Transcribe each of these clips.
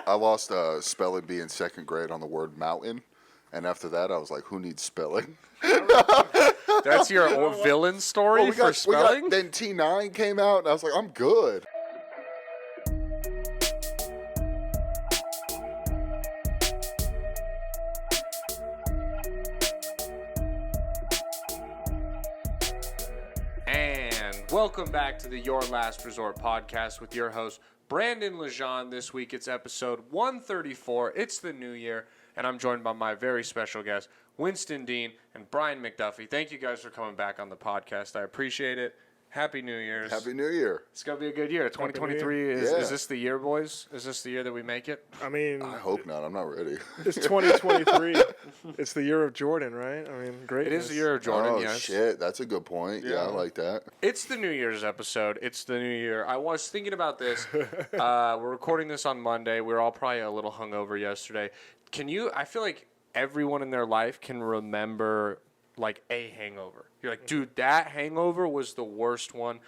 I lost spelling bee in second grade on the word mountain. And after that, I was like, who needs spelling? That's your villain story for spelling? Then T9 came out, and I was like, I'm good. And welcome back to the Your Last Resort podcast with your host, Brandon Lejean. This week it's episode 134. It's the new year, and I'm joined by my very special guests, Winston Dean and Brian Macduffee. Thank you guys for coming back on the podcast. I appreciate it. Happy New Year's. Happy New Year. It's going to be a good year. 2023, is this the year, boys? Is this the year that we make it? I mean... I hope not. I'm not ready. It's 2023. It's the year of Jordan, right? I mean, great. It is the year of Jordan, yes. Oh, shit. That's a good point. Yeah, I like that. It's the New Year's episode. It's the new year. I was thinking about this. We're recording this on Monday. We were all probably a little hungover yesterday. I feel like everyone in their life can remember, like, a hangover. You're like, dude, that hangover was the worst one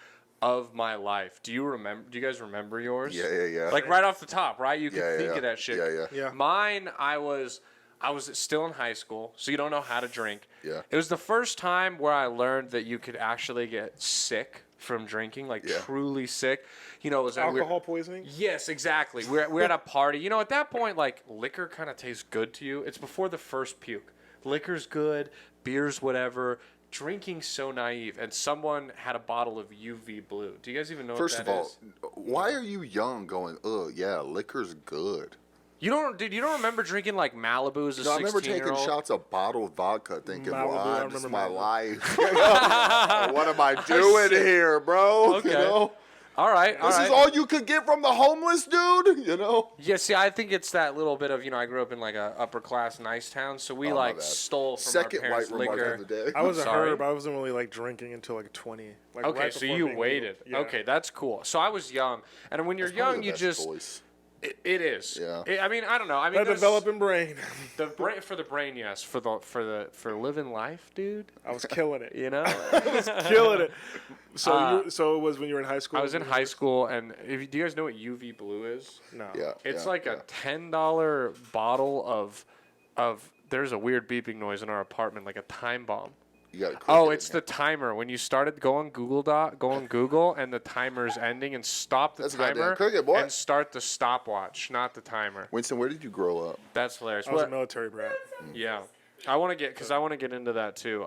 of my life. Do you guys remember yours? Yeah. Like right off the top, right? You can think of that shit. Yeah. Mine, I was still in high school, so you don't know how to drink. Yeah. It was the first time where I learned that you could actually get sick from drinking, truly sick. You know, it was alcohol poisoning? Yes, exactly. We're at a party. You know, at that point, like, liquor kind of tastes good to you. It's before the first puke. Liquor's good, beer's whatever. Drinking's so naive, and someone had a bottle of UV blue. Do you guys even know what that is? First of all, why are you young going, yeah, liquor's good? You don't remember drinking like Malibu as a 16-year-old? I remember taking shots of bottled vodka thinking, Malibu, this is my life. What am I doing here, bro? Okay. You know? All right. This is all you could get from the homeless dude, you know? Yeah, see, I think it's that little bit of, I grew up in like a upper class nice town, so we stole from Second our parents' white remark liquor. of the day. I was a herb. I wasn't really like drinking until like 20. Like, Okay, right so before you being waited. legal. Yeah. Okay, that's cool. So I was young, and when you're young, you just voice. It is. Yeah. I mean, I don't know. I mean, That developing brain. The brain for the brain, yes. For living life, dude. I was killing it. You know. Killing it. So it was when you were in high school? I was in high school, and do you guys know what UV blue is? No. Yeah. It's like a $10 bottle of. There's a weird beeping noise in our apartment, like a time bomb. It's the timer. When you started, go on Google, and the timer's ending, and stop the timer and start the stopwatch, not the timer. Winston, where did you grow up? That's hilarious. I was a military brat. Yeah, I want to get into that too.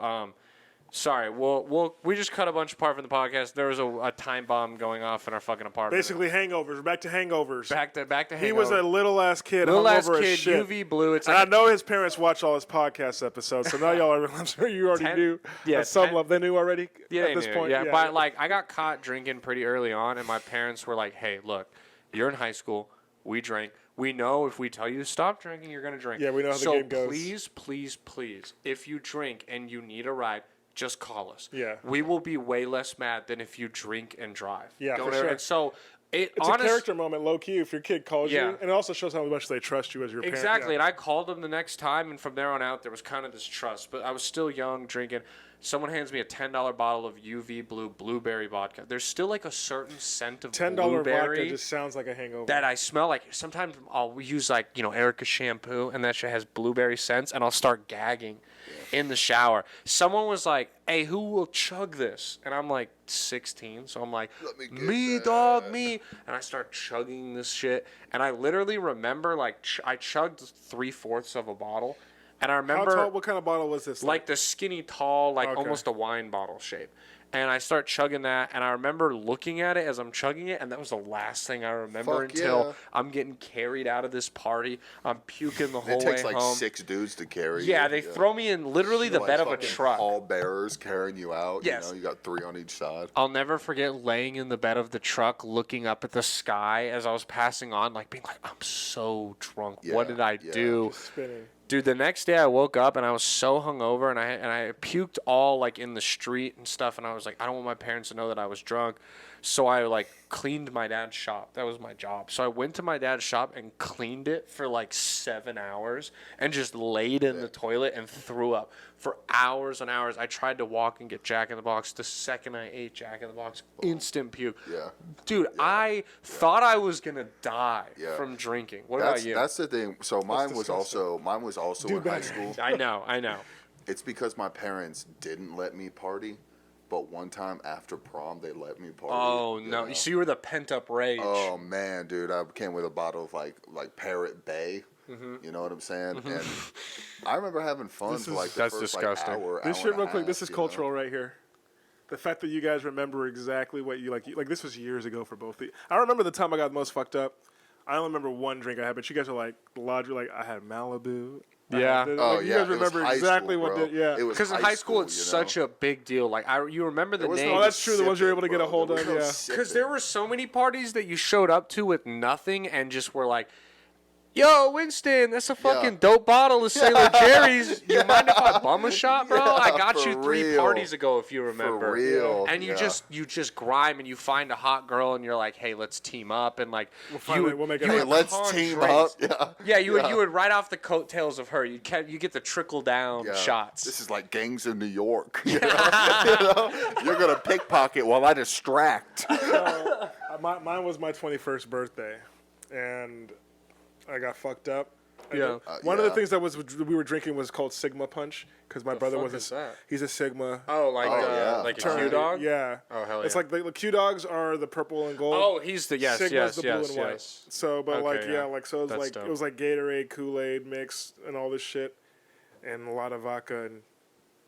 Sorry, we just cut a bunch apart from the podcast. There was a time bomb going off in our fucking apartment. Basically, hangovers. We're back to hangovers. Back to hangovers. He was a little ass kid. UV blue. It's and I know his parents watch all his podcast episodes, so now y'all are. I'm sure you already knew. Yeah, at some level, they knew already. Yeah, at this point. Yeah, but like I got caught drinking pretty early on, and my parents were like, "Hey, look, you're in high school. We drink. We know if we tell you to stop drinking, you're gonna drink. Yeah, we know how the game goes. So please, if you drink and you need a ride, just call us. Yeah. We will be way less mad than if you drink and drive. Yeah, for sure. And so it's a character moment, low key, if your kid calls you. And it also shows how much they trust you as your parent. Exactly. And I called them the next time, and from there on out, there was kind of this trust. But I was still young, drinking. Someone hands me a $10 bottle of UV blue blueberry vodka. There's still like a certain scent of $10 blueberry vodka just sounds like a hangover. that I smell. Like sometimes I'll use like Erica shampoo, and that shit has blueberry scents, and I'll start gagging in the shower. Someone was like, "Hey, who will chug this?" And I'm like 16, so I'm like, "Me, dog, me." And I start chugging this shit, and I literally remember like I chugged 3/4 of a bottle. And I remember... How tall? What kind of bottle was this? Like the skinny tall, almost a wine bottle shape. And I start chugging that, and I remember looking at it as I'm chugging it, and that was the last thing I remember until I'm getting carried out of this party. I'm puking the whole way home. It takes like 6 dudes to carry you. Yeah, they throw me in literally the bed of a truck. All bearers carrying you out. Yes. You got 3 on each side. I'll never forget laying in the bed of the truck, looking up at the sky as I was passing on, like being like, I'm so drunk. Yeah, what did I do? Just spinning. Dude, the next day I woke up and I was so hungover, and I puked all like in the street and stuff, and I was like, I don't want my parents to know that I was drunk. So I like cleaned my dad's shop. That was my job. So I went to my dad's shop and cleaned it for like 7 hours and just laid in the toilet and threw up for hours and hours. I tried to walk and get Jack in the Box. The second I ate Jack in the Box, instant puke. Yeah. Dude, I thought I was gonna die from drinking. What about you? That's the thing. So mine was also in high school. I know. It's because my parents didn't let me party, but one time after prom they let me party. Oh no! know? So you were the pent up rage. Oh man, dude, I came with a bottle of like Parrot Bay. You know what I'm saying? And I remember having fun for like the that's first disgusting. like hour. This hour shit, and real a quick. half, This is you cultural know? right here. The fact that you guys remember exactly what you like. Like this was years ago for both of you. I remember the time I got most fucked up. I only remember one drink I had, but you guys are like logic. Like I had Malibu. Yeah. Oh, you yeah, guys it was remember high exactly school, what bro. did. Yeah. It was Because in high school, it's you know? such a big deal. Like you remember the There was name. no Oh, that's true. The ones you're able to get a bro. hold There of. was no Yeah. sipping. Because there were so many parties that you showed up to with nothing and just were like, yo, Winston, that's a fucking dope bottle of Sailor Jerry's. You mind if I bum a shot, bro? I got for you 3 real. parties ago, if you remember. For real. And you just grime and you find a hot girl and you're like, hey, let's team up and like We'll make it you happen. would Let's team contrast. up. Yeah, you would ride off the coattails of her. You get the trickle down shots. This is like gangs in New York. You know? You're gonna pickpocket while I distract. Mine was my 21st birthday, and I got fucked up. Yeah. One of the things that we were drinking was called Sigma Punch because my brother fuck was is that? he's a Sigma. Oh, like yeah. like a Turn- Q dog? Yeah. Oh, hell It's yeah. like the Q dogs are the purple and gold. Oh, he's the Sigma's the blue and white. yes. So, but like Okay, yeah. like so it was That's like dope. it was like Gatorade, Kool-Aid mix, and all this shit, and a lot of vodka and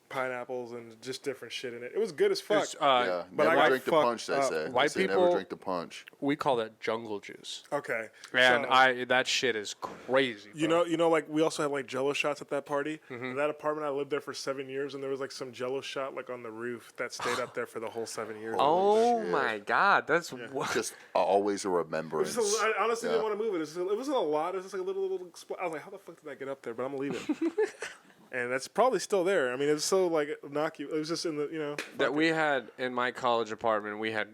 pineapples and just different shit in it. It was good as fuck. Yeah, but I never got drink the fucked punch. They up. say. White They say people- never drink the punch. We call that jungle juice. Okay. And So- that shit is crazy. You bro. know, like we also had like Jello shots at that party. In that apartment, I lived there for 7 years, and there was like some Jello shot like on the roof that stayed up there for the whole 7 years. Oh shit. my god, that's Just always a remembrance. I honestly Yeah. didn't want to move it. It wasn't a lot. It was just like a little. I was like, how the fuck did that get up there? But I'm gonna leave it. And that's probably still there. I mean, it's so like innocuous. It was just in the that we had in my college apartment. We had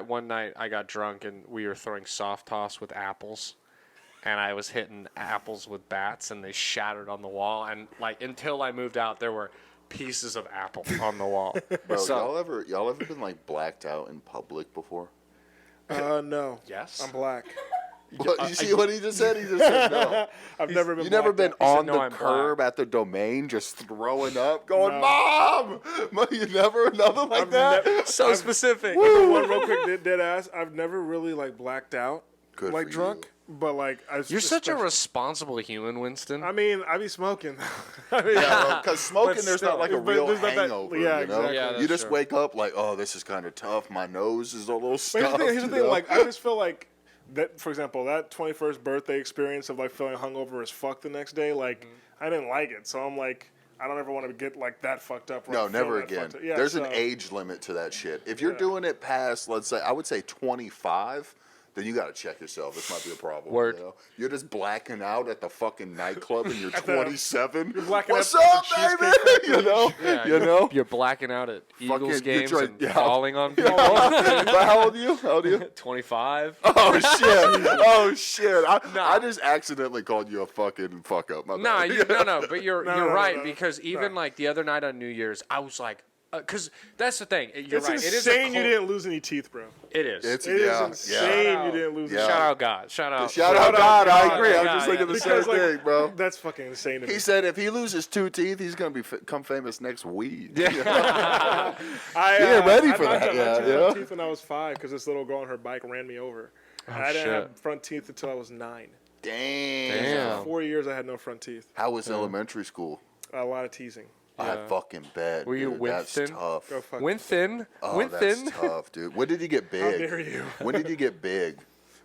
one night I got drunk and we were throwing soft toss with apples, and I was hitting apples with bats and they shattered on the wall. And like until I moved out, there were pieces of apple on the wall. Bro, So- y'all ever been like blacked out in public before? No. Yes. I'm black. What, you see what he just said? He just said no. I've never been. You never been blacked out. on "No, the I'm curb at the domain just throwing up, going, No. Mom! You never, nothing like I've that? never- So specific. One real quick dead ass. I've never really like blacked out, Good like for drunk, but like You're such a responsible human, Winston. I mean, I be smoking. I mean, Yeah, because smoking, But there's still, not like a but real there's not that- hangover, yeah, you know? exactly. Yeah, You that's just true. wake up like, oh, this is kind of tough. My nose is a little But stuffed. here's the thing. you know? Like, I just feel like that. For example, that 21st birthday experience of like feeling hungover as fuck the next day. Like, I didn't like it, so I'm like, I don't ever want to get like that fucked up. Where I No, feel never that again. fucked up. Yeah, There's an so- age limit to that shit. If you're Yeah. doing it past, let's say, I would say 25, then you got to check yourself. This might be a problem. Word. You know? You're just blacking out at the fucking nightclub and you're 27. You're blacking What's out up, at the baby? Cheesecake You know? Yeah, you know? You're blacking out at Eagles Fucking- you're games trying- and yeah. falling on people. But how old are you? How old are you? 25. Oh shit! Oh shit! I just accidentally called you a fucking fuck up. My No, bad. no, but you're no, right no. because even like the other night on New Year's, I was like, because that's the thing. You're It's right. It is insane you a didn't lose any teeth, bro. It is. It's It is yeah, insane yeah. you didn't lose. Yeah. any Shout out God. Shout out. Shout out God! I agree. I'm God, just thinking yeah. the same Because, like, thing, bro. That's fucking insane to me. He said if he loses 2 teeth, he's gonna become famous next week. I ain't ready for I that, took yeah, my yeah. teeth when I was 5 because this little girl on her bike ran me over. I didn't shit. have front teeth until I was 9. Damn. 4 years I had no front teeth. How was elementary school? A lot of teasing. I fucking bet. Were you dude. That's Winston? tough. Go fuck. Winston. Oh, Winston. that's tough, dude. When did you get big? dare you. When did you get big?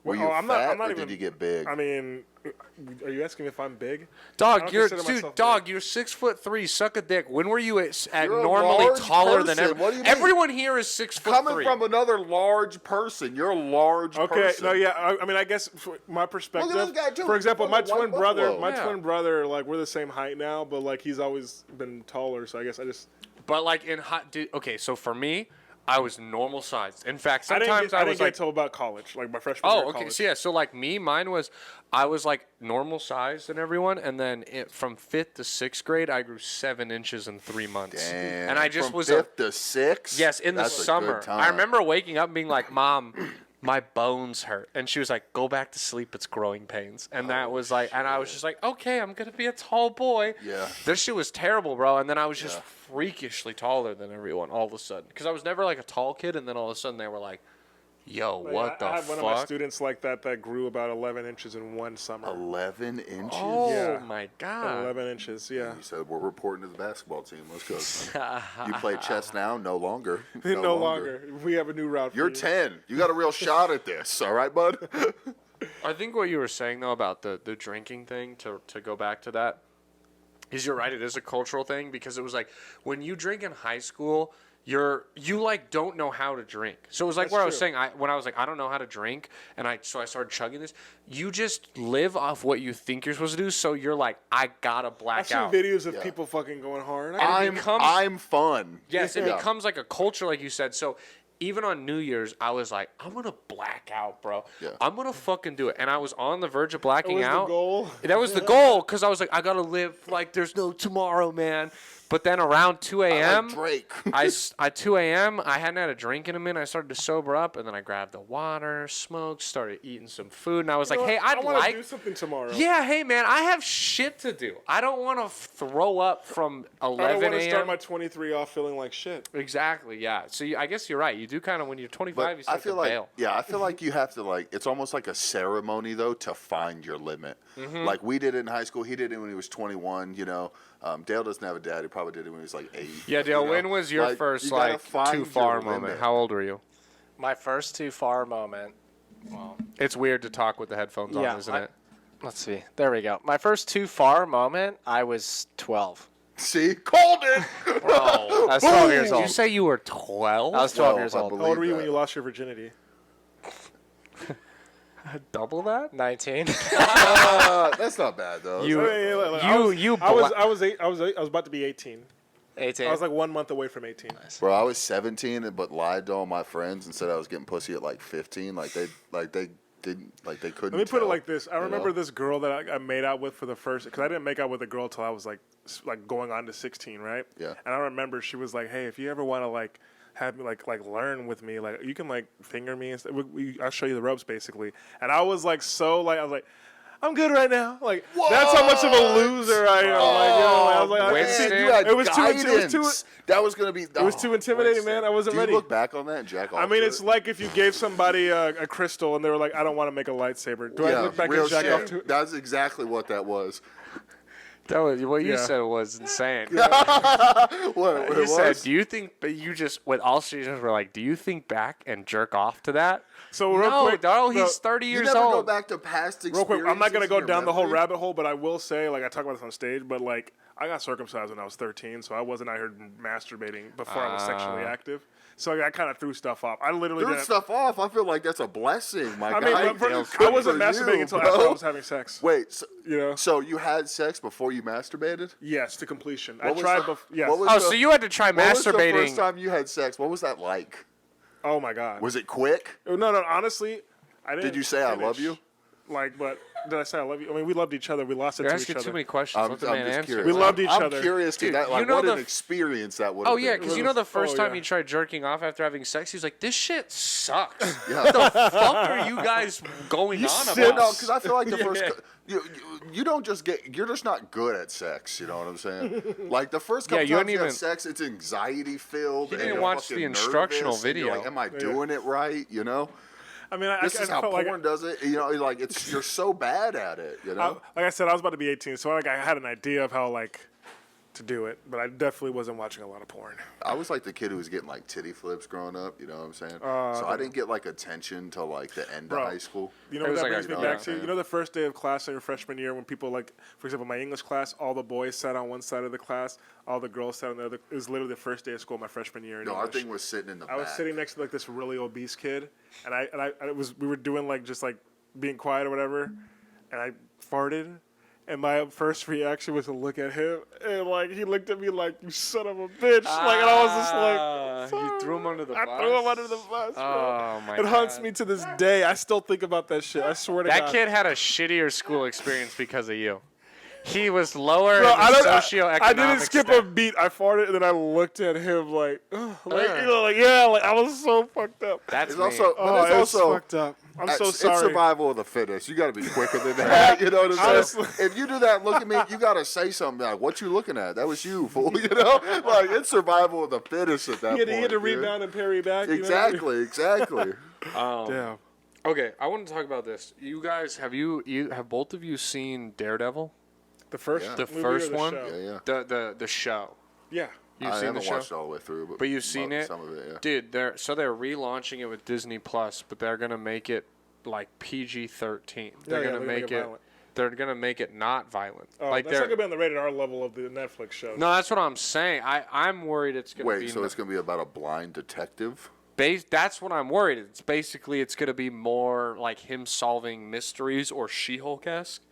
Were you Oh, fat or even, did you get big? I mean, are you asking me if I'm big? I Dog, don't you're consider myself dog. You're 6'3". Suck a dick. When were you at You're a normally large taller than person. What do you mean? everyone here is 6'3". Coming from another large person, you're a large Okay, person. no, yeah. I mean, I guess my perspective. this guy, too. For example, my Fucking white twin brother, buffalo. Yeah. twin brother, like we're the same height now, but like he's always been taller. So I guess I just. But like in hot, dude. Okay, so for me, I was normal sized. In fact, I sometimes didn't was get like, till about college, like my freshman year oh, of okay. college. So yeah, so like me, I was like normal sized and everyone, and then from 5th to 6th grade, I grew 7 inches in 3 months. Damn. And I just From was 5th to 6th? yes, in the That's a good summer. time. I remember waking up and being like, "Mom, my bones hurt," and she was like, "Go back to sleep. It's growing pains." And that was like, and I was just like, "Okay, I'm gonna be a tall boy." Yeah. This shit was terrible, bro. And then I was just freakishly taller than everyone all of a sudden, because I was never like a tall kid, and then all of a sudden they were like, "Yo, what the I had fuck?" one of my students like that grew about 11 inches in one summer. 11 inches? Oh Yeah. my god. 11 inches, yeah. You said we're reporting to the basketball team. Let's go. You play chess now? No longer. No longer. We have a new route for You're you. 10. You got a real shot at this. All right, bud? I think what you were saying though about the drinking thing, to go back to that, is you're right. It is a cultural thing, because it was like when you drink in high school, you like don't know how to drink. So it was like That's what I was true. saying. When I was like, I don't know how to drink, and I started chugging this. You just live off what you think you're supposed to do. So you're like, I gotta black I've seen out. videos of Yeah. people fucking going hard. I'm fun. Yes, it Yeah. becomes like a culture, like you said. So even on New Year's, I was like, I'm gonna black out, bro. Yeah. I'm gonna fucking do it. And I was on the verge of blacking was the out. goal? That was the goal, because I was like, I gotta live like there's no tomorrow, man. But then around 2 a.m., Like Drake. at 2 a.m., I hadn't had a drink in a minute. I started to sober up, and then I grabbed the water, smoked, started eating some food, and I was like, hey, I I'd want to like... do something tomorrow. Yeah, hey, man, I have shit to do. I don't want to throw up from 11 I don't want to a.m. start my 23 off feeling like shit. Exactly, yeah. So I guess you're right. You do kind of, when you're 25, you But I start feel to like, bail. yeah, I feel like you have to, like, it's almost like a ceremony, though, to find your limit. Like, we did it in high school. He did it when he was 21, you know. Dale doesn't have a dad. He probably did it when he was, like, 8. Yeah, Dale, you know? when was your Like, first, you gotta like, find too your far limit. moment? How old were you? My first too far moment. Well, It's weird to talk with the headphones on, isn't it? let's see. There we go. My first too far moment, I was 12. See? Called it! Bro. I was 12 years Did you old. say you were 12? I was 12 years I old. How old were you that. when you lost your virginity? Double that? 19. That's not bad, though. You- I was about to be 18. 18. I was like 1 month away from 18. Bro, I was 17, but lied to all my friends and said I was getting pussy at, like, 15. They couldn't. Let me put it tell, like this. I you remember know? this girl that I made out with for the first, because I didn't make out with a girl till I was like going on to 16, right? Yeah. And I remember she was like, "Hey, if you ever want to like have me like learn with me, like you can like finger me and stuff. I'll show you the ropes, basically." And I was like, I was like, I'm good right now. Like that's how much of a loser I am. Like, you know, I was like, Winston, Man, you had it was too- guidance. That was gonna be. it was too intimidating, man. I wasn't Do you ready. look back on that and jack off? I mean, to it's it? like if you gave somebody a crystal and they were like, I don't want to make a lightsaber. Do I look back real and jack shit. off to it? That's exactly what that was. That was, what you Yeah. said was insane. What You it said, was? do you think, but you just, with all seriousness, were like, do you think back and jerk off to that? So real No, quick, dog, no, he's 30 You years never go old. back to past Real experiences. quick, I'm not gonna go in your down the whole memory? rabbit hole, but I will say, like I talk about this on stage, but like I got circumcised when I was 13, so I wasn't out here masturbating before I was sexually active. So I kind of threw stuff off. I literally Threw didn't. stuff off. I feel like that's a blessing, my I mean, guy. but Dale's I wasn't Good for masturbating you, until bro. after I was having sex. Wait, so, You know? so you had sex before you masturbated? Yes, to completion. What I was tried the- before. Yes. what was Oh, the- so you had to try What was the masturbating. first time you had sex? What was that like? Oh my god. Was it quick? No. Honestly, I didn't. Did you say I love finish. you? Like, but did I say I love you? I mean, we loved each other. We lost it You're to asking each too other. many questions. Let the man just answer. curious. We loved each I'm other. curious to Dude, that. Like, you know what the- an experience that would. Oh, have yeah, been. because you know the first time yeah. you tried jerking off after having sex, he's like, this shit sucks. Yeah. What the fuck are you guys going on Well, about? no, because I feel like the first. You don't just get. You're just not good at sex. You know what I'm saying? Like the first couple you times didn't you have even- sex, it's anxiety filled. He didn't watch the instructional video. Like, am I doing it right? You know. I mean, This I is how felt like porn does it. You know, like you're so bad at it. You know. like I said, I was about to be 18, so like I had an idea of how like to do it, but I definitely wasn't watching a lot of porn. I was like the kid who was getting like titty flips growing up. You know what I'm saying? So I didn't get like attention till like the end Bro. of high school. You know It what was that like brings a- me you know back what to? I'm You know the first day of class in your freshman year when people like, for example, my English class, all the boys sat on one side of the class, all the girls sat on the other. It was literally the first day of school my freshman year in No, our English. thing was sitting in the I was back. sitting next to like this really obese kid, and we were doing like just like being quiet or whatever, and I farted, And my first reaction was to look at him, and like he looked at me like, "You son of a bitch!" Like, and I was just like, you threw him under the I bus. threw him under the bus. Oh my It haunts God. me to this day. I still think about that shit. I swear to God. That kid had a shittier school experience because of you. He was lower Bro, in the socioeconomic I didn't skip a step. beat. I farted and then I looked at him like, ugh, like Uh. you know, like yeah, like I was so fucked up. That's It's me. also, but Oh, it's also fucked up. I'm so it's sorry. survival of the fittest. You got to be quicker than that. You know what I'm saying? Honestly. If you do that, look at me. You got to say something like, "What you looking at? That was you, fool." You know, like it's survival of the fittest at that He point. had to dude. rebound and parry back. you know? Exactly. Damn. Okay, I want to talk about this. You guys, have both of you seen Daredevil? The first, Yeah. The movie or first the one? show? Yeah. The show. Yeah. You've I seen haven't the show? watched it all the way through, But you've seen it? Some of it, yeah. Dude, they're relaunching it with Disney Plus, but they're gonna make it like PG-13. They're gonna make it. violent. They're gonna make it not violent. Oh, like that's not gonna be on the rated R level of the Netflix show. No, that's what I'm saying. I'm worried it's gonna be. Wait, so it's gonna be about a blind detective? That's what I'm worried. It's gonna be more like him solving mysteries or She-Hulk-esque.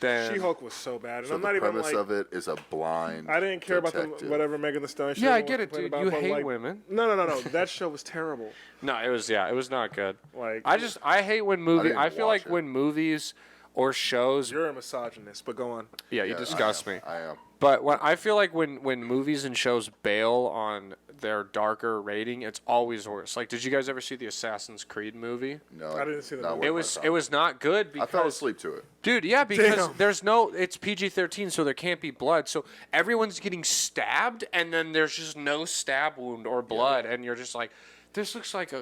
Than She-Hulk was so bad, and So I'm the not even premise like. of it is a blind. I didn't care about detective. the whatever Megan Thee Stallion show. Yeah, I everyone get it, complained dude. about, You but, hate like, women. No. That show was terrible. No, it was not good. Like I hate when movies. didn't I feel watch like it. when movies or shows. you're a misogynist, but go on. Yeah, you Yeah, disgust me. I am. But I feel like when movies and shows bail on their darker rating, it's always worse. Like, did you guys ever see the Assassin's Creed movie? No, I didn't see the not movie. worth my It time. was not good I because fell asleep to it. dude, yeah, because Damn. it's PG-13, so there can't be blood. So everyone's getting stabbed, and then there's just no stab wound or blood, and you're just like, this looks like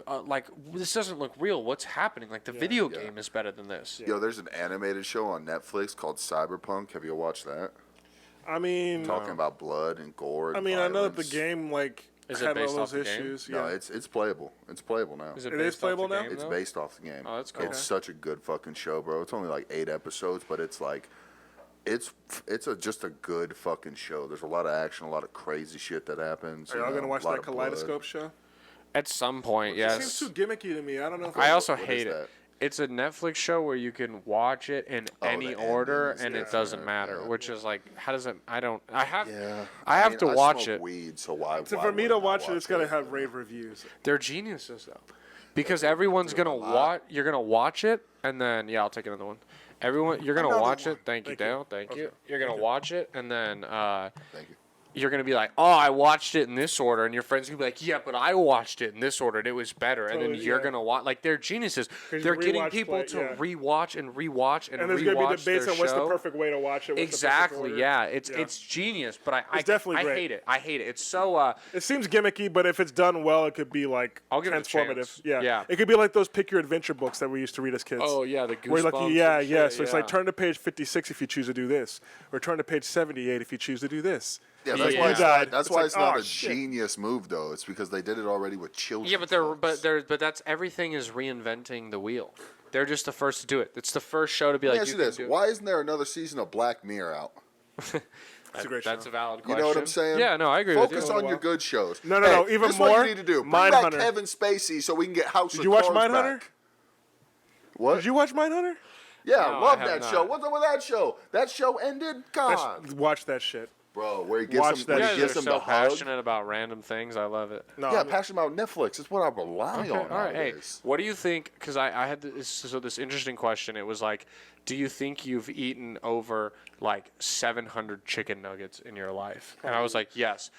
this doesn't look real. What's happening? Like the video game is better than this. Yo, there's an animated show on Netflix called Cyberpunk. Have you watched that? I mean, Talking about blood and gore. And I mean, I know that the violence. game like Is it had all based off those the game? issues. No, Yeah. it's playable. It's playable now. Is It is based off playable the now? game, It's though? based off the game. Oh, that's cool. It's such a good fucking show, bro. It's only like 8 episodes, but it's like, it's just a good fucking show. There's a lot of action, a lot of crazy shit that happens. Are you y'all know, gonna watch a lot that of blood. Kaleidoscope show? At some point, It yes. seems too gimmicky to me. I don't know. If I also What is hate it. that? It's a Netflix show where you can watch it in any the order, endings, and yeah, it doesn't yeah, matter. yeah. Which is like, how does it? I have. Yeah. I have mean, to I watch smoke it. weed, so why? So why for me wouldn't to I watch it, it's gotta it? have rave reviews. They're geniuses though, because everyone's gonna watch. You're gonna watch it, and then you're take another one. You're gonna Another watch one. it. Thank you, Thank you. Dale. Thank you. Okay. You're gonna watch it, and then Thank you. you're gonna be like, "Oh, I watched it in this order," and your friends gonna be like, "Yeah, but I watched it in this order, and it was better." And then Totally, you're yeah. gonna watch. Like they're geniuses. 'Cause They're you getting rewatch people to yeah. rewatch and rewatch and And there's rewatch gonna be debates their on what's the show. perfect way to watch it. What's the perfect Exactly. order. Yeah. It's Yeah. it's genius, but I definitely I great. hate it. I hate it. It's so. It seems gimmicky, but if it's done well, it could be like I'll give it a transformative. chance. Yeah. Yeah. It could be like those pick your adventure books that we used to read as kids. Oh yeah, the Where goosebumps. like yeah, and yeah. shit, So it's like turn to page 56 if you choose to do this, or turn to page 78 if you choose to do this. Yeah, It's that's like, why you it's died. not, that's It's why like, it's not oh, a shit. genius move though. It's because they did it already with children. Yeah, but that's everything is reinventing the wheel. They're just the first to do it. It's the first show to be Let me like. ask you can this: do it. why isn't there another season of Black Mirror out? It's a great That's show. a valid You question. know what I'm saying? Yeah, no, I agree with Focus you. on your good shows. No, even this is more, what you need to do. Bring back Mindhunter. Kevin Spacey so we can get House Did of you watch Cards Mindhunter? back. What? Did you watch Mindhunter? Yeah, No, love I have that not. show. What's up with that show? That show ended? God. Watch that shit. Bro, where he gives Watch him, that when You he guys gives are him so the hug. passionate about random things. I love it. No, Yeah, I'm- passionate about Netflix. It's what I rely Okay, on all right. Hey, nowadays. what do you think? Because I had this interesting question. It was like, do you think you've eaten over like 700 chicken nuggets in your life? And I was like, yes.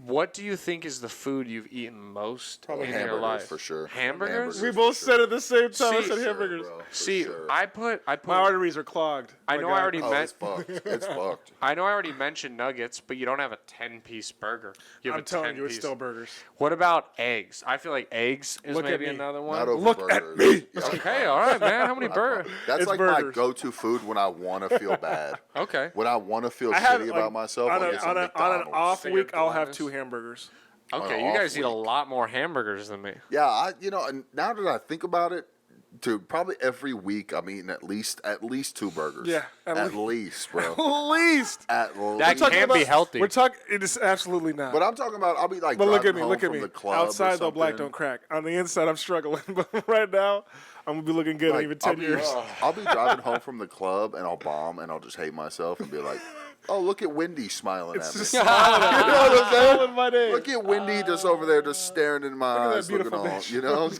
What do you think is the food you've eaten most Probably in your Hamburgers, life? for sure. Hamburgers? we both said it at the same time. I See, said sure, hamburgers. Bro, for See, sure. I put My arteries are clogged. I My know guy. I already Oh, met. it's fucked. It's fucked. I know I already mentioned nuggets, but you don't have a 10-piece burger. You have I'm a telling you, 10-piece. it's still burgers. What about eggs? I feel like eggs is Look at maybe me. another one. Not over Look at burgers. me. Yeah. Okay, all right, man. How many burgers? That's It's like my burgers. go-to food when I want to feel bad. Okay. When I want to feel I have shitty like, about myself, on, I'll a, get some on, a, on an McDonald's. off Finger week. I'll have blindness. 2 hamburgers. Okay, an you guys off eat a week. lot more hamburgers than me. Yeah, and now that I think about it, probably every week I'm eating at least 2 burgers. Yeah, at at least, bro. At least. At That least. talking can't be about- healthy. We're talking. It is absolutely not. But I'm talking about I'll be like But look driving at me, home look at from me. the club or Outside though, black something. don't crack. On the inside, I'm struggling. But right now, I'm gonna be looking good in Like, even 10 years. I'll be driving home from the club and I'll bomb and I'll just hate myself and be like, oh, look at Wendy smiling at me. Just You know what I'm saying? smiling my name. Look at Wendy just over there, just staring in my Look at that eyes, looking beautiful all, bitch. you know?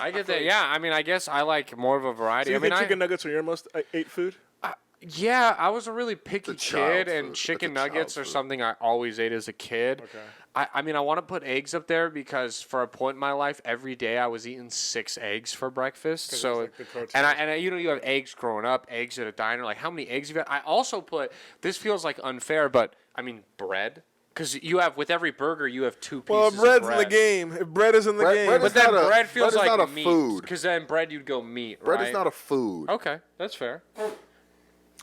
I get that. Yeah, I mean, I guess I like more of a variety. Do you I mean, think chicken nuggets are your most ate food? yeah, I was a really picky It's a child kid, and food. chicken It's a child nuggets are food. something I always ate as a kid. Okay. I mean, I want to put eggs up there because for a point in my life, every day I was eating 6 eggs for breakfast. 'Cause it So, was, like, the protein. and I, you know, you have eggs growing up, eggs at a diner. Like, how many eggs you had? I also put. This feels like unfair, but I mean, bread. Because you have with every burger, you have 2 pieces. Well, bread's of in bread. the game. If bread is in the game, bread But is then not a- bread feels bread is like not a meat. food. Because then bread, you'd go meat. Bread right? is not a food. Okay, that's fair.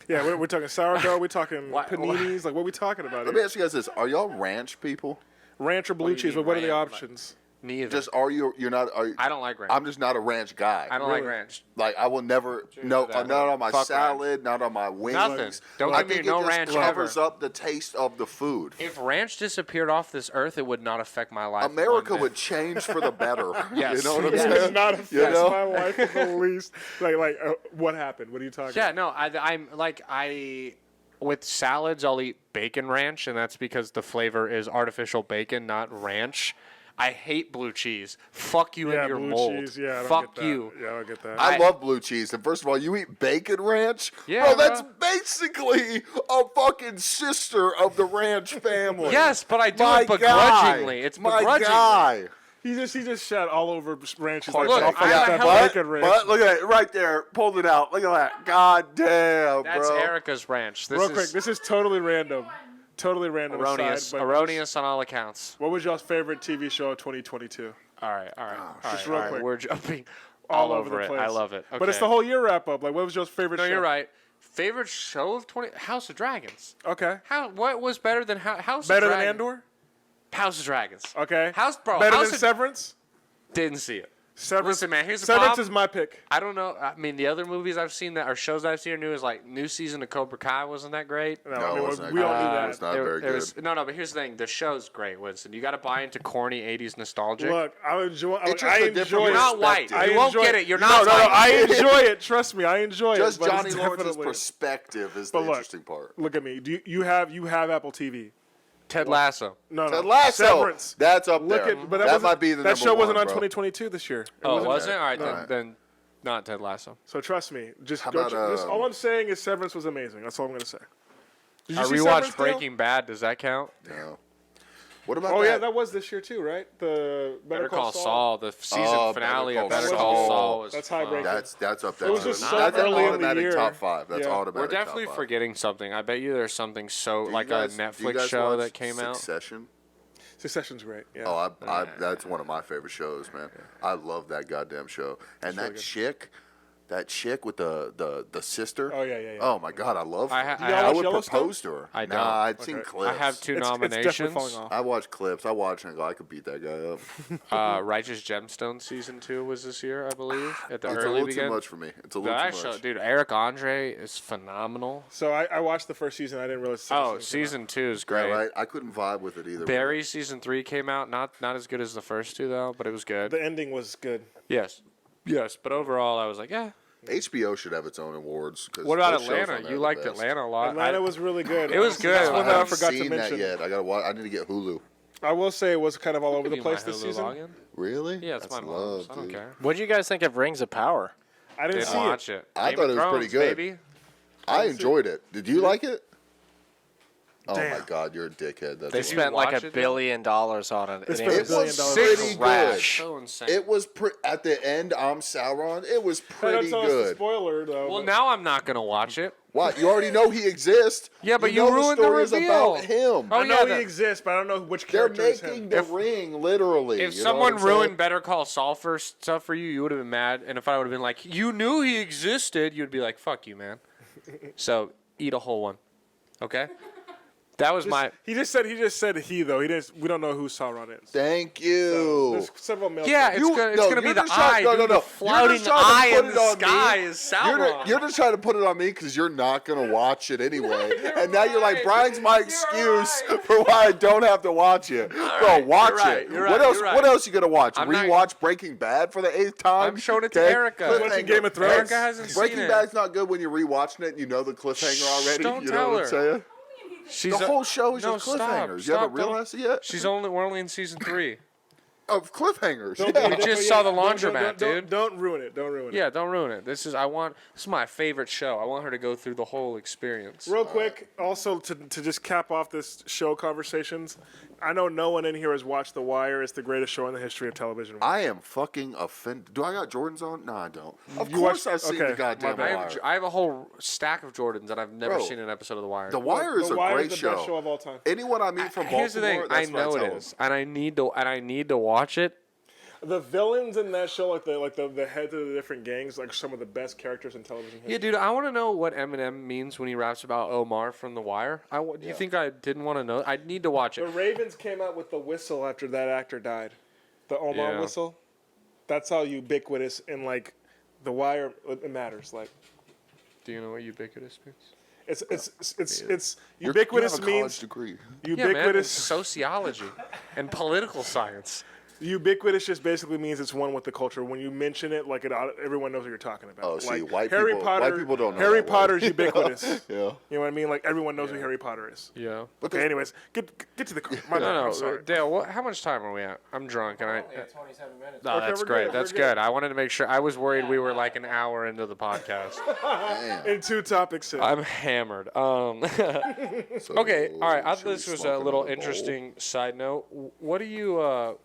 yeah, we're talking sourdough. We're talking Why- paninis. Like, what are we talking about Let me here? ask you guys this. Are y'all ranch people? Ranch or What blue do you cheese? mean But what are the ranch? Like- options? Neither. Just are you, you're not, are you, I don't like ranch. I'm just not a ranch guy. I don't Really? like ranch. Like, I will never, no, that. not on my Fuck salad, not on my wings. Nothing. Don't I give me think no it just ranch covers ever. up the taste of the food. If ranch disappeared off this earth, it would not affect my life. America one bit. would change for the better. Yes. You know what I'm Yes. It does saying? not affect You know? my life in the least. What happened? What are you talking Yeah, about? no, I'm like with salads, I'll eat bacon ranch, and that's because the flavor is artificial bacon, not ranch. I hate blue cheese. Fuck you Yeah, and your blue mold. cheese. Yeah, I don't Fuck get that. you. Yeah, I don't get that. I love blue cheese. And first of all, you eat bacon ranch? Yeah, Bro, that's bro. basically a fucking sister of the ranch family. Yes, but I do My it begrudgingly. guy. It's My begrudgingly. guy. He just shat all over ranch. He's Look, like, I I'll fuck have that a hell- bacon ranch. But look at it right there. Pulled it out. Look at that. God damn, That's bro. Erica's ranch. This Real is quick, this is totally random. Totally random. erroneous. Aside, but Erroneous on all accounts. What was y'all's favorite TV show of 2022? All right. Just real quick. We're jumping all over the it. place. I love it. But it's Okay. the whole year wrap up. Like, what was y'all's favorite No, show? you're right. Favorite show of 20 House of Dragons. Okay. What was better than House Better of than Dragons? Andor? House of Dragons. Okay. Better Better House than of- Severance? Didn't see it. Severance. Listen, man, here's the Severance problem. is my pick. I don't know. I mean, the other movies I've seen that or shows I've seen are new is like new season of Cobra Kai wasn't that great. No, No, I it mean, wasn't we that all good. knew It that. was not very good. No, but here's the thing: the show's great, Winston. You got to buy into corny '80s nostalgia. Look, I enjoy. It's just I a different enjoy You're it. not white. perspective. You won't enjoy get it. You're no, not no, white. I enjoy it. Trust me, I enjoy Just it. but Johnny it's Lawrence's definitely- perspective is the But look, interesting part. Look at me. You have Apple TV? Ted Lasso. No, Ted no. Lasso. Severance. That's up Look there. at, but that, that wasn't- might be the that number show wasn't one, on bro. 2022 this year. Oh, wasn't. was it? All right, No. then not Ted Lasso. So trust me. Just How go. about, Just, all I'm saying is Severance was amazing. That's all I'm gonna say. Did I you see rewatched Severance, Dale? Breaking Bad. Does that count? No. What about Oh that? yeah, that was this year too, right? The Better Call Saul. The season Oh, finale Better of Call Better Saul. Call Saul was That's fun. high-breaking. That's up there. It was too. just so That's an early in the automatic year. top 5. That's Yeah. automatic. We're definitely top 5. forgetting something. I bet you there's something so Do you like guys- a do you Netflix guys show watch that came out. Succession? Succession's great. Yeah. Oh, that's one of my favorite shows, man. I love that goddamn show. And really that chick with the sister. Oh, yeah. Oh my god, I love her. I ha- Do I y'all have- I watch would Yellowstone? propose to her. I Nah, don't. I'd seen Okay. clips. I have two It's definitely nominations. falling off. I watch clips. I watch and go, I could beat that guy up. Righteous Gemstones season 2 was this year, I believe, at the It's a early little beginning. too much for me. It's a little That too show, much. dude, Eric Andre is phenomenal. So I watched the first season. I didn't realize. The Oh, second came out. season 2 is Yeah, great. right? I couldn't vibe with it either. Barry season 3 came out, not as good as the first 2 though, but it was good. The ending was good. Yes, but overall I was like, yeah. HBO should have its own awards. 'Cause What about those shows on Atlanta? there You are the liked best. Atlanta a lot. Atlanta was really good. It was good. That's I one that I haven't forgot to seen that mention. yet. I gotta watch. I need to get Hulu. I will say it was kind of all over the Give you my place this Hulu season. login. Really? Yeah, it's That's my mom's. love, I don't dude. care. What do you guys think of Rings of Power? I didn't Didn't see watch it. it. I Game thought of it was pretty Thrones, good. Baby. I enjoyed it. Did you like it? Oh Damn. my god, you're a dickhead. That's They why. spent like watch $1 it, billion on it. They and spent it $1 was billion. pretty trash. So insane. It was at the end. I'm Sauron. It was pretty That's the good. spoiler though. well, but- now I'm not gonna watch it. What? You already know he exists. Yeah, but you you know ruined the the story is reveal. about him. Oh, I know yeah, he exists, but I don't know which They're character is making him. the ring, literally. If you know someone what I'm saying? ruined Better Call Saul for stuff for you, you would have been mad. And if I would have been like, you knew he existed, you'd be like, fuck you, man. So eat a whole one, okay? That was my. He just said he though. He didn't. We don't know who Sauron is. Thank you. There's several male. Yeah, characters. it's gonna be you're the just trying- eye. No, dude. no. The floating You're just trying to eye put in it the on me. sky is Sauron. You're just trying to put it on me because you're not going to watch it anyway. And now you're like, Brian's my excuse for why I don't have to watch it. Bro, right, watch you're right, it. you're What right, else? you're right. What else you going to watch? I'm not- Rewatch Breaking Bad for the 8th time? I'm showing it to Okay? Erica. Cliffhanger. Watching Game of Thrones? Erica hasn't seen Breaking it. Bad's not good when you're rewatching it and you know the cliffhanger already. Don't you tell know what her. I'm saying? She's The whole show is no, just stop, cliffhangers. You haven't stop, don't- realized it yet? We're only in season 3. Of cliffhangers. Don't- Yeah. We don't- just yeah, saw the don't- laundromat, dude. Don't ruin it. Don't ruin it. Yeah, don't ruin it. This is my favorite show. I want her to go through the whole experience. Real quick, also to just cap off this show conversations, I know no one in here has watched The Wire. It's the greatest show in the history of television. I am fucking offended. Do I got Jordans on? No, I don't. Of You course watched- I've seen okay, the goddamn my bad. Wire. I have a whole stack of Jordans and I've never Bro, seen an episode of The Wire. The Wire is The a Wire great is the best show show. of all time. Anyone I meet from Baltimore, Here's the thing. I that's what know I tell it them. is, and I need to watch it. The villains in that show, like the heads of the different gangs, like some of the best characters in television history. Yeah, dude, I want to know what Eminem means when he raps about Omar from The Wire. Do you think I didn't want to know? I need to watch The it. Ravens came out with the whistle after that actor died. The Omar Yeah. whistle. That's how ubiquitous in like The Wire it matters. Like Do you know what ubiquitous means? it's You ubiquitous have a college means degree. Yeah, man, it's ubiquitous. sociology and political science. Ubiquitous just basically means it's one with the culture. When you mention it, like everyone knows what you're talking about. Oh, see, like white Harry people- Potter, white people don't know Harry that word. Potter's ubiquitous. Yeah. You know what I mean? Like everyone knows who Harry Potter is. Yeah. But Okay, anyways, get to the car. My bad, No, I'm sorry. Dale, how much time are we at? I'm drunk and I. Only at 27 minutes. No, Okay, that's we're great. good, That's we're good. good. I wanted to make sure. I was worried we were like an hour into the podcast. Damn. In two topics. I'm hammered. So, Okay, all right. I should thought this we was smoke a little another bowl? interesting side note. What do you?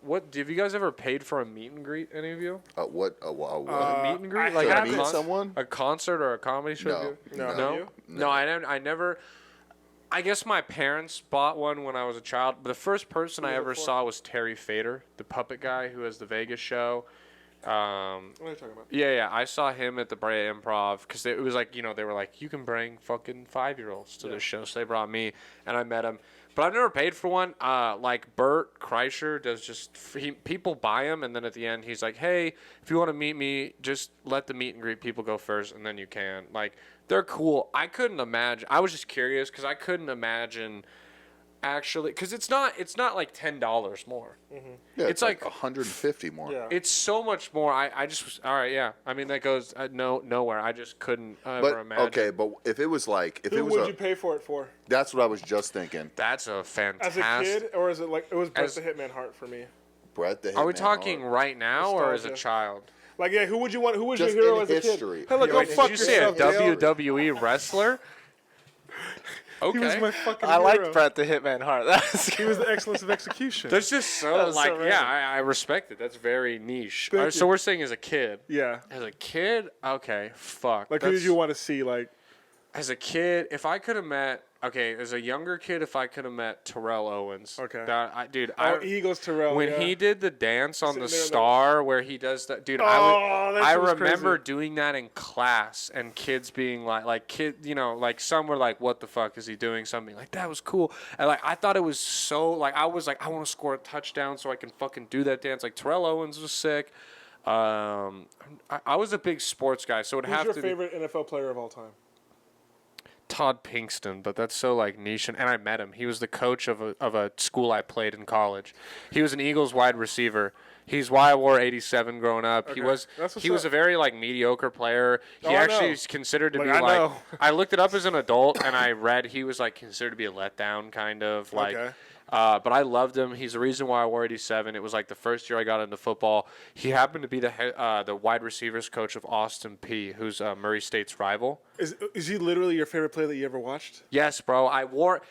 What have you guys ever paid for a meet and greet? Any of you? What? What? A meet and greet, I like to a meet someone? a concert or a comedy show? No. No. No, You? no. I never. I guess my parents bought one when I was a child. But the first person I ever saw was Terry Fader, the puppet guy who has the Vegas show. What are you talking about? Yeah. I saw him at the Brea Improv because it was like, they were like, you can bring fucking 5-year-olds to this show. So they brought me, and I met him. But I've never paid for one. Like Bert Kreischer does people buy him, and then at the end he's like, hey, if you want to meet me, just let the meet and greet people go first, and then you can. Like, they're cool. I couldn't imagine. I was just curious because I couldn't imagine actually, because it's not like $10 more. Yeah, It's like 150 more. Yeah. It's so much more. I just was all right. Yeah, I mean that goes nowhere. I just couldn't ever But imagine. okay, but if it was like if Who it was would a, you pay for it for? that's what I was just thinking. That's a As fantastic. a kid, or is it like it was Brett As- the Hitman Hart for me? Brett the Are we Hitman talking Hart. right now or as a Nostalgia. child? Like, yeah, who would you want? Who was Just your hero in as a history. kid? Hey, look, Yeah, go wait, Did fuck you say a yourself. Dale. WWE wrestler? Okay. He was my fucking I hero. liked Brett the Hitman Hart. That was He was the excellence of execution. That's just so That was so like random. yeah, I respect it. That's very niche. Thank So you. we're saying as a kid. Yeah. As a kid, okay, fuck. Like, who did you want to see? Like, As a kid, if I could have met, as a younger kid, if I could have met Terrell Owens. Okay. Dude, Terrell. when yeah. he did the dance on Sitting the there in the- star where he does that, dude, Oh, that I shit was remember crazy. doing that in class and kids being like some were like, what the fuck is he doing? Something like that was cool. And like, I thought it was so like, I was like, I want to score a touchdown so I can fucking do that dance. Like Terrell Owens was sick. I was a big sports guy, so it'd Who's have your to favorite NFL player of all time? Todd Pinkston, but that's so like niche. And I met him. He was the coach of a school I played in college. He was an Eagles wide receiver. He's why I wore 87 growing up. Okay. He was That's what's he was up. a very like mediocre player. He Oh, I actually know. is considered to Like, be I like know. I looked it up as an adult and I read he was like considered to be a letdown kind of like. Okay. But I loved him. He's the reason why I wore 87. It was like the first year I got into football. He happened to be the wide receivers coach of Austin P, who's Murray State's rival. Is he literally your favorite player that you ever watched? Yes, bro. I wore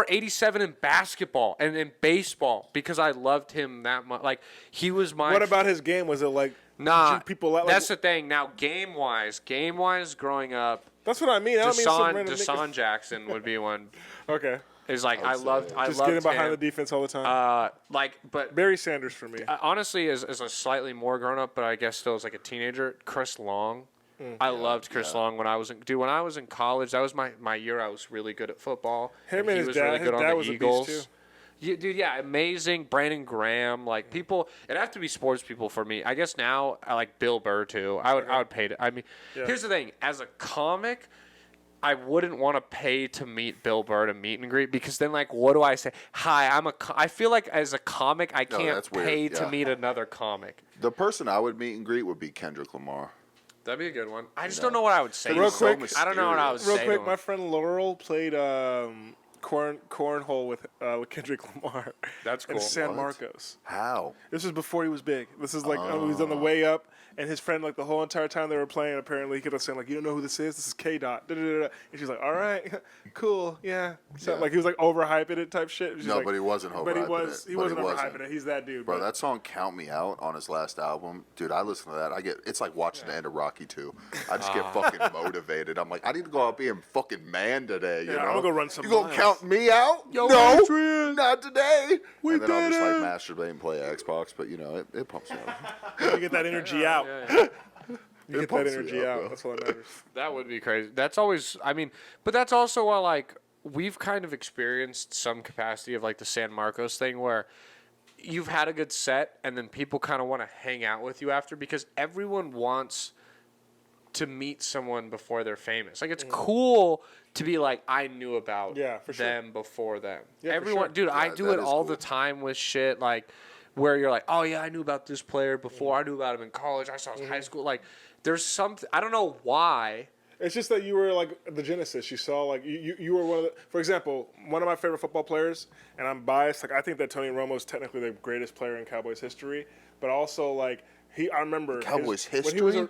87 in basketball and in baseball because I loved him that much. Like he was my. What about his game? Was it like Nah, people? Like, that's the thing. Now, game wise, growing up, that's what I mean. I don't mean some random Deshaun Jackson would be one. Okay. Is like I loved Just getting behind him. the defense all the time. But Barry Sanders for me. honestly, as a slightly more grown up, but I guess still as like a teenager, Chris Long. I loved Chris Long when I was in college. That was my year. I was really good at football. Him and he his was dad. really His good on dad the was a Eagles. beast too. Dude, yeah, amazing. Brandon Graham, like people. It have to be sports people for me. I guess now I like Bill Burr too. I would pay to. I mean, here's the thing. As a comic, I wouldn't want to pay to meet Bill Burr to meet and greet because then like what do I say? Hi, I feel like as a comic I can't that's weird. pay to Yeah. meet another comic. The person I would meet and greet would be Kendrick Lamar. That'd be a good one. I just don't know what I would say. Real to quick, him. I don't know what I would Real say. quick, to my him. friend Laurel played cornhole with Kendrick Lamar. That's in cool. San What? Marcos. How? This was before he was big. This is like he was on the way up, and his friend like the whole entire time they were playing. Apparently, he kept on saying like, "You don't know who this is? This is K Dot." And she's like, "All right, cool, yeah." So like he was like overhyping it type shit. She's No, like, but he wasn't But he overhyping was. it. He But wasn't he overhyping wasn't. it. He's that dude. Bro, but- that song "Count Me Out" on his last album, dude. I listen to that. It's like watching the end of Rocky 2. I just get fucking motivated. I'm like, I need to go out being fucking man today. You Yeah, know? I'm gonna go run some You gonna miles. count me out? Yo, no, Adrian. not today. We and then I'll did just like it. masturbate and play Xbox. But you know, it pumps me up. you get that energy out. Yeah. You get that pumps me energy up, out. bro. That's all that matters. That would be crazy. That's always. I mean, but that's also why like we've kind of experienced some capacity of like the San Marcos thing where you've had a good set and then people kind of want to hang out with you after because everyone wants to meet someone before they're famous. Like it's cool to be like I knew about for sure. them before them. Yeah, for Everyone, sure. dude, I Yeah, do that it is all cool. the time with shit like where you're like, "Oh yeah, I knew about this player before. I knew about him in college. I saw his high school." Like there's something I don't know why. It's just that you were like the genesis. You saw like you were one of the. For example, one of my favorite football players, and I'm biased. Like I think that Tony Romo is technically the greatest player in Cowboys history, but also like I remember Cowboys when he was history?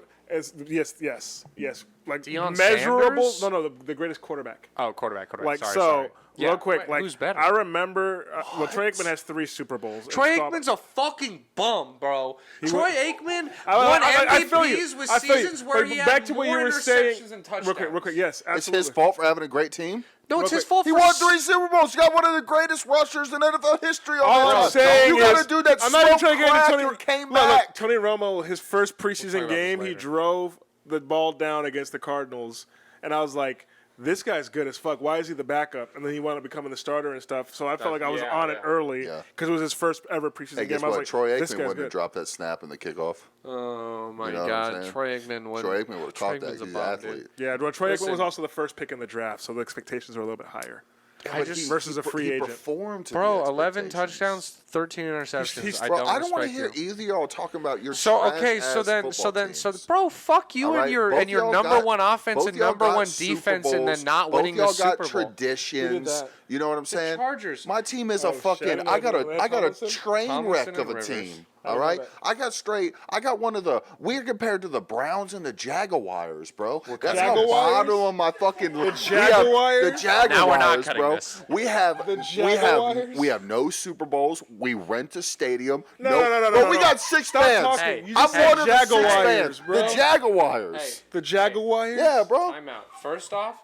yes. Like Deion measurable. Sanders? No, the greatest quarterback. Oh, quarterback. Like sorry, so, sorry. real Yeah. quick. Wait, Like who's better? I remember. Well, Troy Aikman has 3 Super Bowls. Troy And stop- Aikman's a fucking bum, bro. Troy Aikman I won feel you. MVPs with I feel you. seasons where But he back had to what more you were interceptions saying. and touchdowns. Real quick. Yes, It's absolutely. his fault for having a great team. No, it's Real his quick. fault He for won 3 Super Bowls. You got one of the greatest rushers in NFL history. On All the I'm time. saying you got is, a dude that I'm not even smoked trying to get crack into Tony. and came Look, back. Tony Romo, his first preseason about game, this he later. drove the ball down against the Cardinals, and I was like, this guy's good as fuck. Why is he the backup? And then he wound up becoming the starter and stuff. So I felt like I was on it early Yeah. because it was his first ever preseason Hey, game. guess I was what? like, Troy this Aikman guy's wouldn't have good. dropped that snap in the kickoff. Oh my You know what I'm God, saying? Troy Aikman would. Troy Aikman would have caught that. He's an athlete. Yeah, well, Troy Aikman Listen. was also the first pick in the draft, so the expectations are a little bit higher. I just, versus a free agent. Performed to bro, the 11 expectations. touchdowns, 13 interceptions. he's- I Bro, don't I don't want to respect hear you. either of y'all talking about your So trash okay, ass so then, football teams. bro, fuck you All and right? your Both your y'all number got- one offense both and y'all number got one Super defense, and then Bowls. not Both winning the y'all Super got Bowl. traditions. that? You know what I'm saying? Chargers. My team is a Oh, fucking. Shannon, I got a Tomlinson? train Tomlinson wreck of and a Rivers. team. I All know right, that. I got one of the. We're compared to the Browns and the Jaguars, bro. That's how Jaguars? bottom of my fucking. The Jaguars? The Jaguars, Now we're not cutting bro. this. We have Jaguars? we have no Super Bowls. We rent a stadium. No. But we no. got 6 Stop fans. talking. Hey, You I'm just said one of the 6 Jaguars, fans. bro. The Jaguars. Hey. The Jaguars? Yeah, bro. Time out. First off,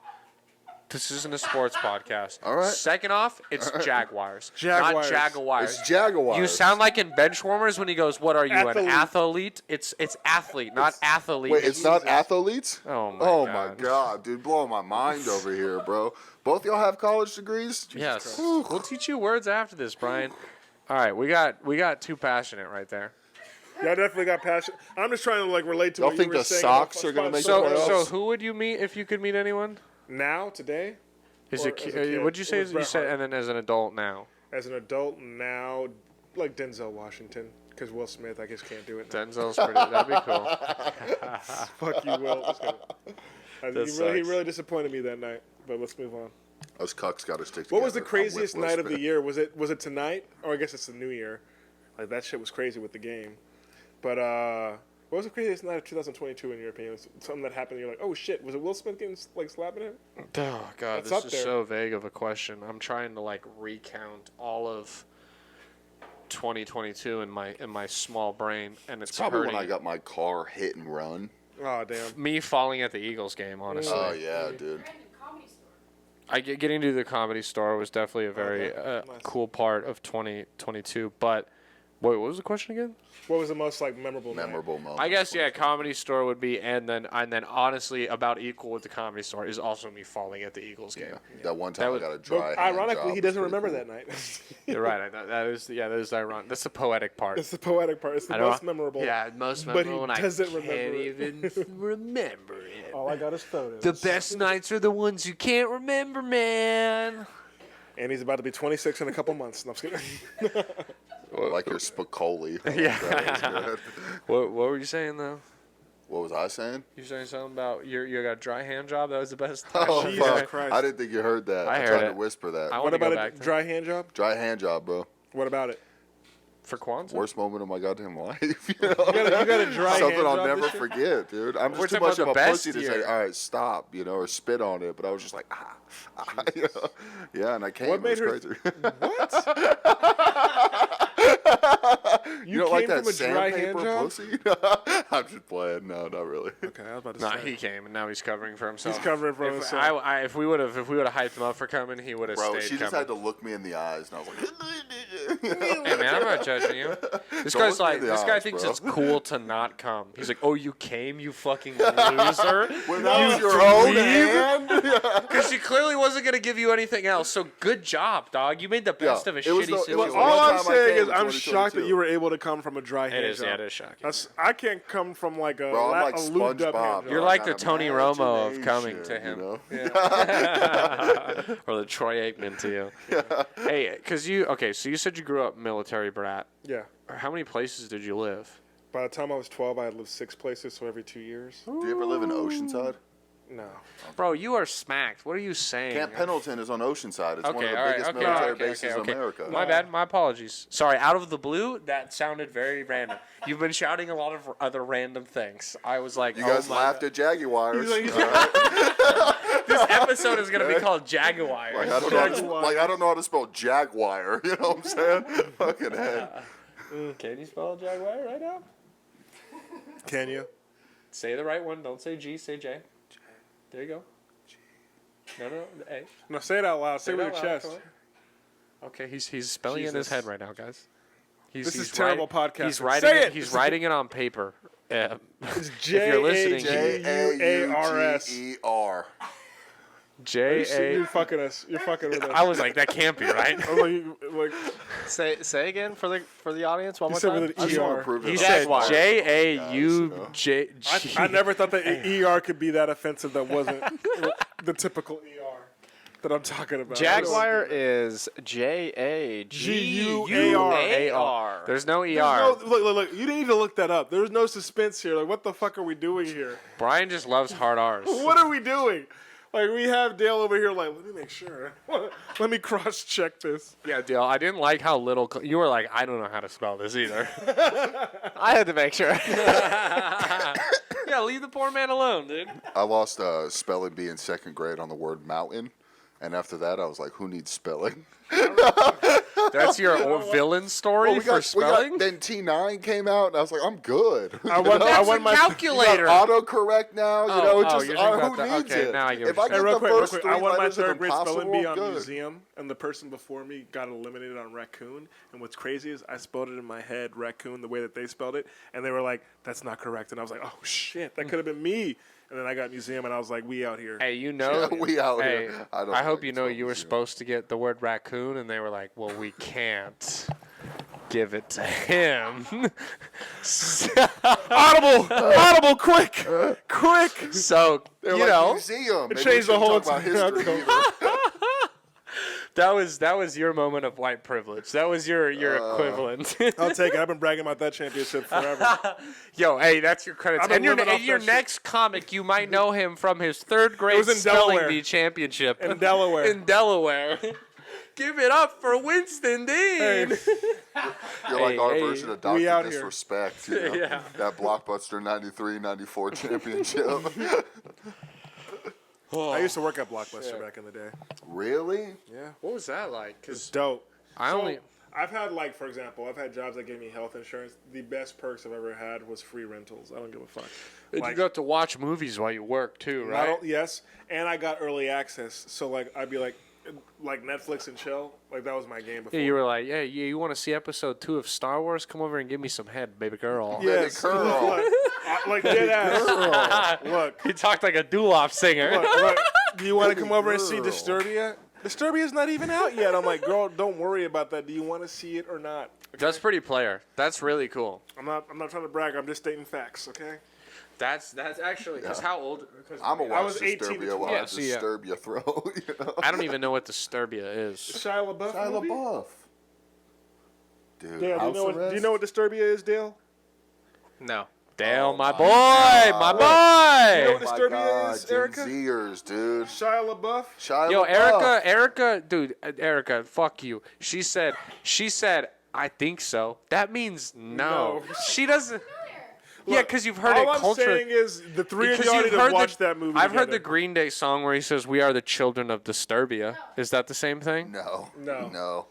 this isn't a sports podcast. All right. Second off, it's Jaguars, Jaguars. not Jaguars. It's Jaguars. You sound like in Benchwarmers when he goes, "What are you, Athlete. an athlete?" It's athlete, not athlete. Wait, it's not athletes? Oh my Oh God. my god, dude, blowing my mind over here, bro. Both y'all have college degrees? Yes. We'll teach you words after this, Brian. All right, we got too passionate right there. Y'all definitely got passion. I'm just trying to like relate to Y'all what think you were the saying. socks are gonna make So, Someone so else? who would you meet if you could meet anyone? now, today, Is Or it? as a kid, What'd you say? it was You Bret said, Hart. and then as an adult now. as an adult now, like Denzel Washington, because Will Smith, I guess, can't do it. Now. Denzel's pretty. That'd be cool. Fuck you, Will. Just kidding. That He sucks. really disappointed me that night. But let's move on. Us cucks got to stick together. What was the I'm with craziest Will night of the Smith. year? Was it tonight? Or I guess it's the New Year. Like that shit was crazy with the game. But what was the craziest night of 2022 in your opinion? Something that happened and you're like, oh shit, was it Will Smith getting like slapping him? Oh God, That's this up is there. so vague of a question. I'm trying to like recount all of 2022 in my small brain, and it's Probably hurting. when I got my car hit and run. Oh damn. Me falling at the Eagles game, honestly. Oh yeah, dude. Getting to the Comedy Store was definitely a very nice. cool part of 2022, but Wait, what was the question again? What was the most like memorable night? Moment. I guess Comedy Store would be, and then honestly, about equal with the Comedy Store is also me falling at the Eagles game. Yeah. That one time I got a dry. But ironically, he doesn't remember cool. that night. You're right. That is ironic. That's the poetic part. It's the poetic part. It's the most memorable. Yeah, most But he memorable. And doesn't I remember can't it. even remember it. All I got is photos. The best nights are the ones you can't remember, man. And he's about to be 26 in a couple months. No, I'm just kidding. Like your Spicoli. Yeah. What were you saying though? What was I saying? You were saying something about you got a dry hand job. That was the best time. Oh, Jesus fuck. Christ. I didn't think you heard that. I I heard tried it. to whisper that. I What want to go about back a to dry hand job? Dry hand job, bro. What about it? for Kwanzaa. Worst moment of my goddamn life. You You got a dry Something hand I'll job never this year? forget, dude. I'm We're just too talking much of about a the pussy best to say, year. all right, stop, or spit on it. But I was just like, you know? Yeah, and I came. What made it was her? crazy. What? You don't like came that from a dry hand sandpaper job? pussy? I'm just playing. No, not really. Okay, I was about to No, say. he came and now he's covering for himself. He's covering for if himself. if we would have hyped him up for coming, he would have Bro, stayed she just coming. had to look me in the eyes, and I was like, Hey man, I'm not judging you. This Don't guy's look me like, in the this guy eyes, thinks bro. it's cool to not come. He's like, oh, you came, you fucking loser. without your own hand. Because she clearly wasn't gonna give you anything else. So good job, dog. You made the best Yeah, of a it was shitty the- it situation. was the All one I'm time I saying came is in I'm shocked that 2022. you were able to come from a dry hand is, job. yeah, it is shocking. I can't come from like a, Bro, I'm like a lubed up hand SpongeBob. job. You're I like got the Tony Romo of coming imagination, to him. You know? Or the Troy Aikman to you. Hey, because so you said you grew up military brat. Yeah. How many places did you live? By the time I was 12, I had lived 6 places, so every 2 years. Do you ever live in Oceanside? No. Bro, you are smacked. What are you saying? Camp Pendleton is on Oceanside. It's one Okay, of the all right, biggest okay, military okay, bases okay. in America. My bad. My apologies. Sorry, out of the blue, that sounded very random. You've been shouting a lot of other random things. I was like, You guys laughed at Jaguars. He's all right? This episode is going to be called Jaguar. Like, I don't know how to spell Jaguar. You know what I'm saying? Fucking head. Can you spell Jaguar right now? Can you? Say the right one. Don't say G. Say J. There you go. No, A. No, say it out loud. Say it with it your out loud, chest. come on. Okay, he's spelling it in his Jesus. head right now, guys. This is terrible podcasting. He's writing Say it. it! He's writing it on paper. It's If you're listening, J-A-G-U-A-R-S. J-A-U-G-E-R. You're J-A. fucking us. You're fucking with us. I was like, that can't be right. I was like, Say again for the audience one you more said time. with I an just want to ER. prove it. He I'm said Jaguar. J-A-U-J. I never thought that ER could be that offensive. That wasn't the typical ER that I'm talking about. Jaguar is Jaguar. G-U-A-R. There's no ER. No, look. You didn't even look that up. There's no suspense here. Like, what the fuck are we doing here? Brian just loves hard R's. What are we doing? Like, we have Dale over here. Like, let me make sure. Let me cross-check this. Yeah, Dale, I didn't like how little you were like, I don't know how to spell this either. I had to make sure. Yeah, leave the poor man alone, dude. I lost spelling bee in second grade on the word mountain. And after that, I was like, who needs spelling? That's your villain story for spelling? Then T9 came out, and I was like, I'm good. I won That's a my calculator. Autocorrect now, you're talking about who that. needs Okay, it? now I get If what I you're get Hey, the real first quick. three I won my letters of third grade spelling bee impossible, on good. museum, and the person before me got eliminated on raccoon. And what's crazy is I spelled it in my head, raccoon, the way that they spelled it, and they were like, "That's not correct." And I was like, "Oh shit, that could have been me." And then I got museum, and I was like, "We out here." Hey, you know, Yeah, we out hey, here. I hope you know it's you were museum. supposed to get the word raccoon, and they were like, "Well, we can't give it to him." Audible, quick. So They're you like, know, museum. Maybe changed we the whole shouldn't talk entire about history either. that was your moment of white privilege. That was your equivalent. I'll take it. I've been bragging about that championship forever. Yo, hey, that's your credits. I've been And your, living off your that shit. next comic, you might know him from his third grade was in spelling Delaware. bee championship In Delaware. In Delaware. Give it up for Winston Dean. Hey, You're like our hey, version of we Dr. out here. Disrespect. You know? Yeah. That Blockbuster 93, 94 championship. I used to work at Blockbuster back in the day. Really? Yeah. What was that like? Because Dope. I I've had, like, for example, I've had jobs that gave me health insurance. The best perks I've ever had was free rentals. I don't give a fuck. you Like, got to watch movies while you work too, right? yes, and I got early access. So, like, I'd be like, like Netflix and chill. Like that was my game before. Yeah, you were like, yeah, you want to see episode 2 of Star Wars? Come over and give me some head, baby girl. Yes, Baby girl. like dead ass. Look, He talked like a doo-wop singer. look. Do you want to come over and see girl. Disturbia? Disturbia's not even out yet. I'm like, girl, don't worry about that. Do you want to see it or not? Okay? That's pretty player. That's really cool. I'm not trying to brag. I'm just stating facts. Okay. That's actually because how old? Cause I'm gonna I watch was 18 to Disturbia while 20. I Yeah, see, yeah. disturb your throat. You know? I don't even know what Disturbia is. Shia LaBeouf. Shia movie? LaBeouf. Dude, Dale, House do you Arrest? know what Disturbia is, Dale? No. Dale, Oh my my boy, God. my You know boy. what Oh my Disturbia God, is, Gen Erica? Zers, dude. Shia LaBeouf. Shia Yo, LaBeouf. Erica, dude, Erica, fuck you. She said, I think so. That means no. No. She doesn't. Yeah, because you've heard All it I'm culture. saying is the three of Because y'all you've need to heard watch that movie. I've heard the together. Green Day song where he says, "We are the children of Disturbia." Is that the same thing? No. No. No.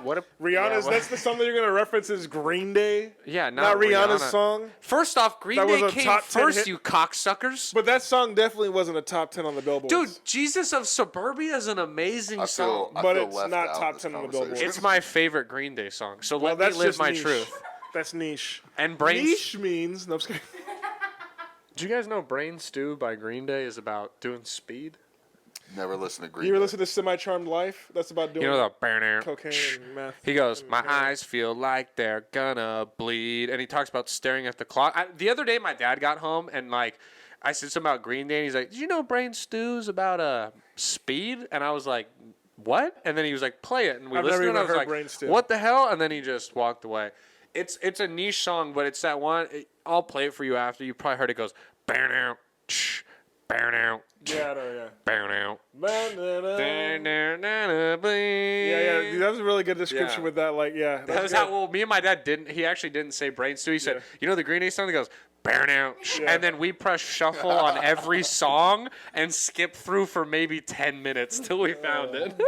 What a Rihanna's. yeah, That's the song that you're gonna reference is Green Day. Yeah, Not Rihanna's Rihanna. song. First off, Green That was Day a came top 10 first, hit. you cocksuckers. But that song definitely wasn't a top 10 on the Billboard. Dude, Jesus of Suburbia is an amazing I song. feel, I But feel it's left not out top this 10 on the conversation. Billboard. It's my favorite Green Day song. So well, let me that's live just my niche. truth. That's niche. And Brain. Niche means. No, I'm just kidding. Do you guys know Brain Stew by Green Day is about doing speed? Never listen to Green You ever Day. listen to Semi Charmed Life? That's about doing You know the cocaine and meth. He goes, and my heroin. eyes feel like they're gonna bleed. And he talks about staring at the clock. The other day, my dad got home and, like, I said something about Green Day. And he's like, did you know Brain Stew's about speed? And I was like, what? And then he was like, play it. And we I've listened never and I even was heard like, Brain Stew. what the hell? And then he just walked away. It's a niche song, but it's that one. I'll play it for you after. You probably heard it goes, burn out, burn out, Yeah, I know, yeah. burn out. Yeah, dude, that was a really good description Yeah. with that. Like, yeah. That That's was good. how, well, me and my dad didn't. He actually didn't say Brain Stew. He said, Yeah. you know the Green Day song that goes, burn out. Yeah. And then we press shuffle on every song and skip through for maybe 10 minutes till we found it.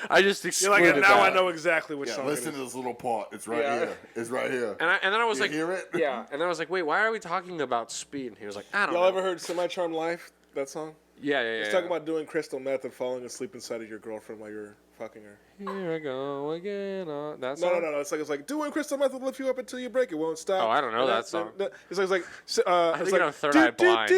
I just You're excluded like, now that. I know exactly which Yeah, song listen it to is. this little part. It's right Yeah. here. It's right here. And then I was You like, hear it? yeah. And then I was like, wait, why are we talking about speed? And he was like, I don't Y'all know. ever heard Semi Charmed Life? That song? Yeah. It's talking about doing crystal meth and falling asleep inside of your girlfriend while you're fucking her. Here I go again. That No, song? no. It's like doing crystal meth will lift you up until you break. It won't stop. Oh, I don't know And that song. It's like it's think like I'm Third Eye Blind.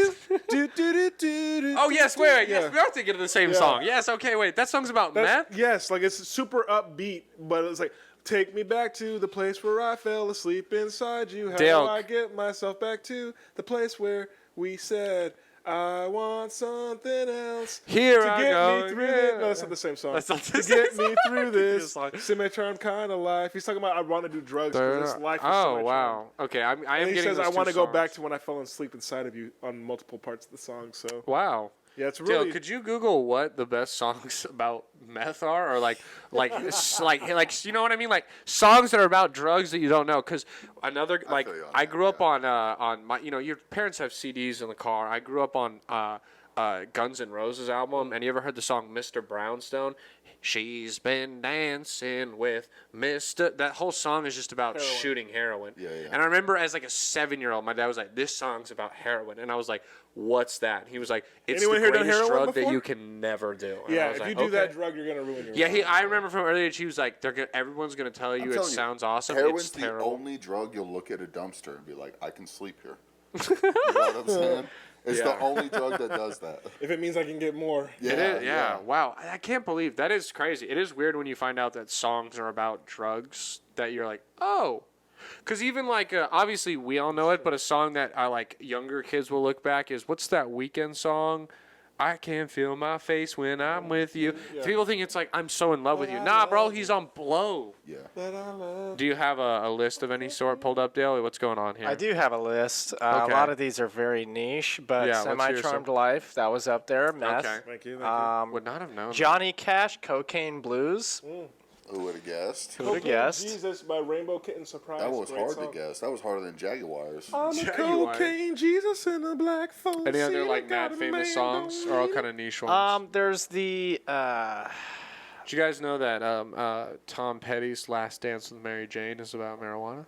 Oh, yes, wait. Yes, Yeah. we are thinking of the same Yeah. song. Yes, okay, wait. That song's about meth? Yes, like it's super upbeat, but it's like take me back to the place where I fell asleep inside you. How Dale. do I get myself back to the place where we said I want something else Here to I get go me through again. this? No, that's not the same song. That's not the to same get me through this It's like- semi-charmed kind of life. He's talking about I want to do drugs because this life is Oh, semi-charmed. wow. Okay, I am And he getting says those I want two to go songs. back to when I fell asleep inside of you on multiple parts of the song. So Wow. yeah, it's Dale, really could you Google what the best songs about meth are, or like you know what I mean, like songs that are about drugs that you don't know? Because another like feel you on I that, grew up on my your parents have CDs in the car. I grew up on Guns N' Roses album, and you ever heard the song Mr. Brownstone? She's been dancing with Mr. That whole song is just about shooting heroin. Yeah. And I remember as like a 7-year-old, my dad was like, "This song's about heroin," and I was like, "What's that?" And he was like, "It's Anyone the here done greatest heroin drug that before? you can never do." And I yeah. was If like, you do "Okay." that drug, you're gonna ruin your Yeah, life. I remember from early age, he was like, everyone's going to tell you I'm it telling you, sounds awesome. Heroin's It's the terrible. only drug you'll look at a dumpster and be like, I can sleep here. You know what I'm saying? It's the Yeah. only drug that does that. If it means I can get more. Yeah, It is, yeah. Wow. I can't believe that is crazy. It is weird when you find out that songs are about drugs that you're like, oh. Because even like, obviously we all know it, but a song that like younger kids will look back is, what's that Weekend song? I can feel my face when I'm with you. Yeah. People think it's like, I'm so in love with you. Nah, bro, he's on blow. Yeah. That I love. Do you have a list of any sort pulled up, Dale? What's going on here? I do have a list. Okay. A lot of these are very niche, but Yeah, let's hear Semi-Charmed some. Life, that was up there. Meth. Okay. Thank you. Thank you. Would not have known. Johnny Cash, Cocaine Blues. Who would have guessed? Who would have Cocaine guessed? Jesus by Rainbow Kitten Surprise. That was Great hard song. to guess. That was harder than Jaguars. I'm a Jaguar. cocaine Jesus in a black phone. Any other seat. like I got mad a famous man, songs, don't or all need kind of niche ones? There's the Did you guys know that Tom Petty's Last Dance with Mary Jane is about marijuana?